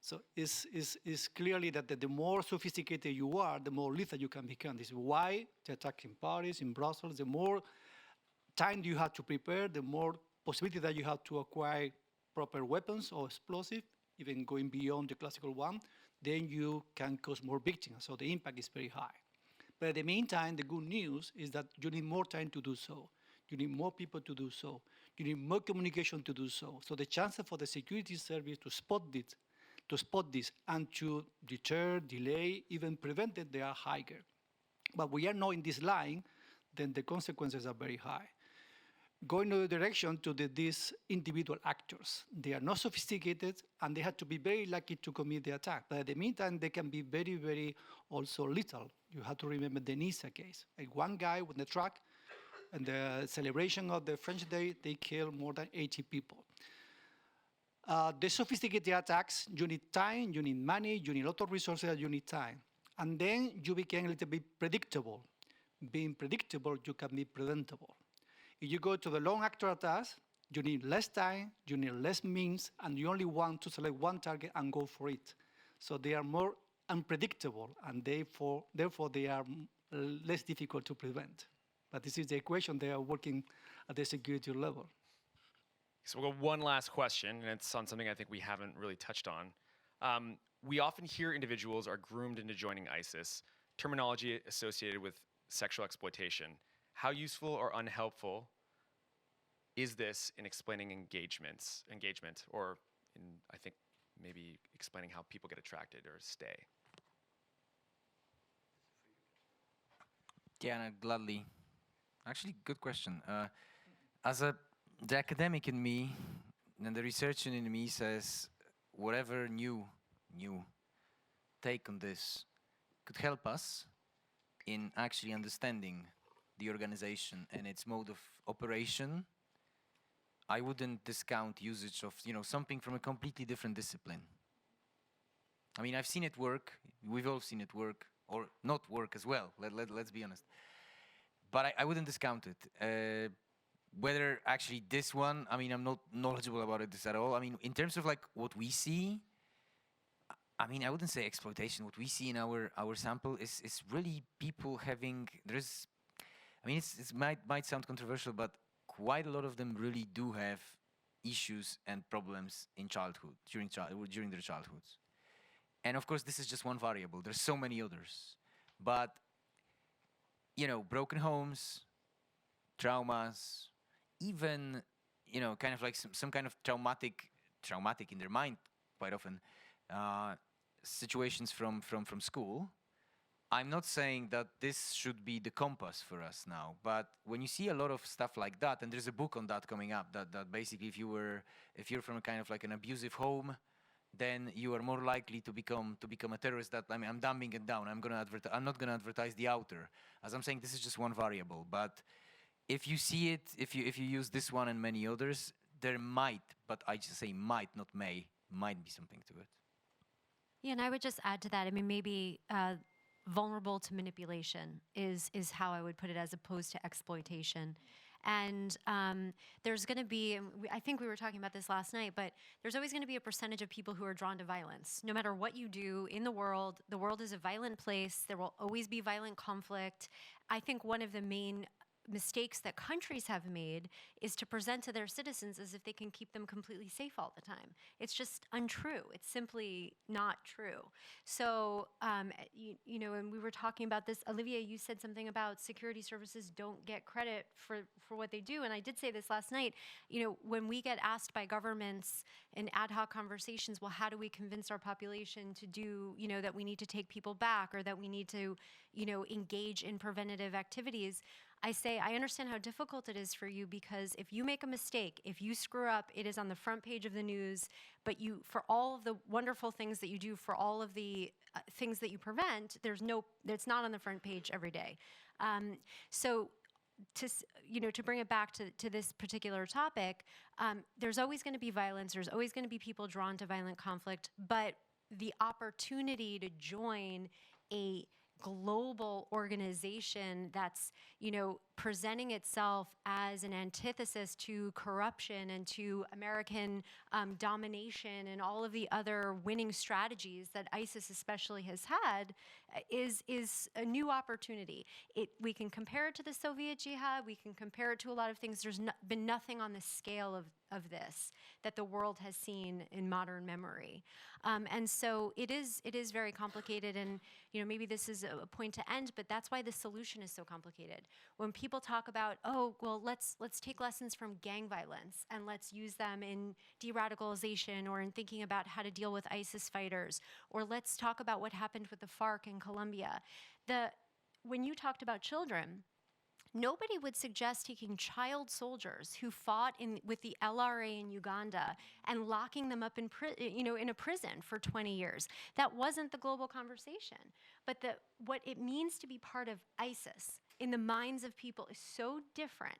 So it's clearly that the more sophisticated you are, the more lethal you can become. This is why the attack in Paris, in Brussels, the more time you have to prepare, the more possibility that you have to acquire proper weapons or explosive, even going beyond the classical one, then you can cause more victims. So the impact is very high. But at the meantime, the good news is that you need more time to do so. You need more people to do so. You need more communication to do so. So the chances for the security service to spot this and to deter, delay, even prevent it, they are higher. But we are not in this line, then the consequences are very high. Going in the direction to these individual actors. They are not sophisticated, and they have to be very lucky to commit the attack. But at the meantime, they can be very, very also lethal. You have to remember the Nice case. Like one guy with the truck, and the celebration of the French Day, they killed more than 80 people. The sophisticated attacks, you need time, you need money, you need a lot of resources, you need time. And then you become a little bit predictable. Being predictable, you can be preventable. If you go to the long actor attacks, you need less time, you need less means, and you only want to select one target and go for it. So they are more unpredictable, and therefore they are less difficult to prevent. But this is the equation they are working at the security level. So we'll go one last question, and it's on something I think we haven't really touched on. We often hear individuals are groomed into joining ISIS, terminology associated with sexual exploitation. How useful or unhelpful is this in explaining engagement, or in, I think, maybe explaining how people get attracted or stay? Yeah, no, gladly. Actually, good question. The academic in me and the researcher in me says whatever new take on this could help us in actually understanding the organization and its mode of operation. I wouldn't discount usage of something from a completely different discipline. I mean, I've seen it work. We've all seen it work, or not work as well. Let's be honest. But I wouldn't discount it. Whether actually this one, I mean, I'm not knowledgeable about this at all. I mean, in terms of like what we see, I mean, I wouldn't say exploitation. What we see in our sample is really people having, I mean, it might sound controversial, but quite a lot of them really do have issues and problems in childhood, during their childhoods. And of course, this is just one variable. There's so many others. But, broken homes, traumas, even, kind of like some kind of traumatic in their mind, quite often, situations from school. I'm not saying that this should be the compass for us now, but when you see a lot of stuff like that, and there's a book on that coming up, that basically if you're from a kind of like an abusive home, then you are more likely to become a terrorist. That, I mean, I'm dumbing it down. I'm not gonna advertise the outer. As I'm saying, this is just one variable. But if you see it, if you use this one and many others, there might, but I just say might, not may, might be something to it. Yeah, and I would just add to that. I mean, maybe vulnerable to manipulation is how I would put it, as opposed to exploitation. And there's going to be, I think we were talking about this last night, but there's always going to be a percentage of people who are drawn to violence. No matter what you do in the world is a violent place. There will always be violent conflict. I think one of the main mistakes that countries have made is to present to their citizens as if they can keep them completely safe all the time. It's just untrue. It's simply not true. So, and we were talking about this. Olivia, you said something about security services don't get credit for what they do. And I did say this last night. When we get asked by governments in ad hoc conversations, well, how do we convince our population to do, that we need to take people back, or that we need to, engage in preventative activities? I say, I understand how difficult it is for you, because if you make a mistake, if you screw up, it is on the front page of the news. But for all of the wonderful things that you do, for all of the things that you prevent, it's not on the front page every day. So to bring it back to this particular topic, there's always going to be violence. There's always going to be people drawn to violent conflict. But the opportunity to join a global organization that's, presenting itself as an antithesis to corruption and to American domination and all of the other winning strategies that ISIS especially has had, is a new opportunity. We can compare it to the Soviet jihad. We can compare it to a lot of things. There's been nothing on the scale of this that the world has seen in modern memory. And so it is very complicated, and maybe this is a point to end, but that's why the solution is so complicated. When people talk about, oh, well, let's take lessons from gang violence and let's use them in de-radicalization or in thinking about how to deal with ISIS fighters, or let's talk about what happened with the FARC in Colombia. When you talked about children, nobody would suggest taking child soldiers who fought with the LRA in Uganda and locking them up in a prison for 20 years. That wasn't the global conversation. But what it means to be part of ISIS in the minds of people is so different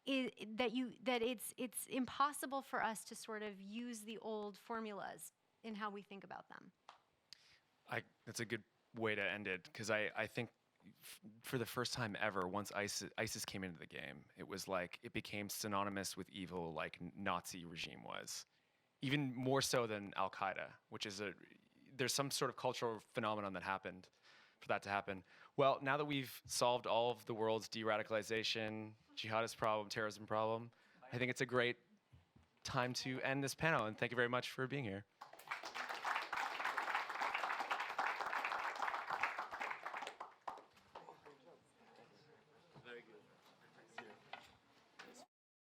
that it's impossible for us to sort of use the old formulas in how we think about them. That's a good way to end it, because I think for the first time ever, once ISIS came into the game, it was like it became synonymous with evil, like Nazi regime was, even more so than Al-Qaeda, which is there's some sort of cultural phenomenon that happened for that to happen. Well, now that we've solved all of the world's de-radicalization, jihadist problem, terrorism problem, I think it's a great time to end this panel, and thank you very much for being here.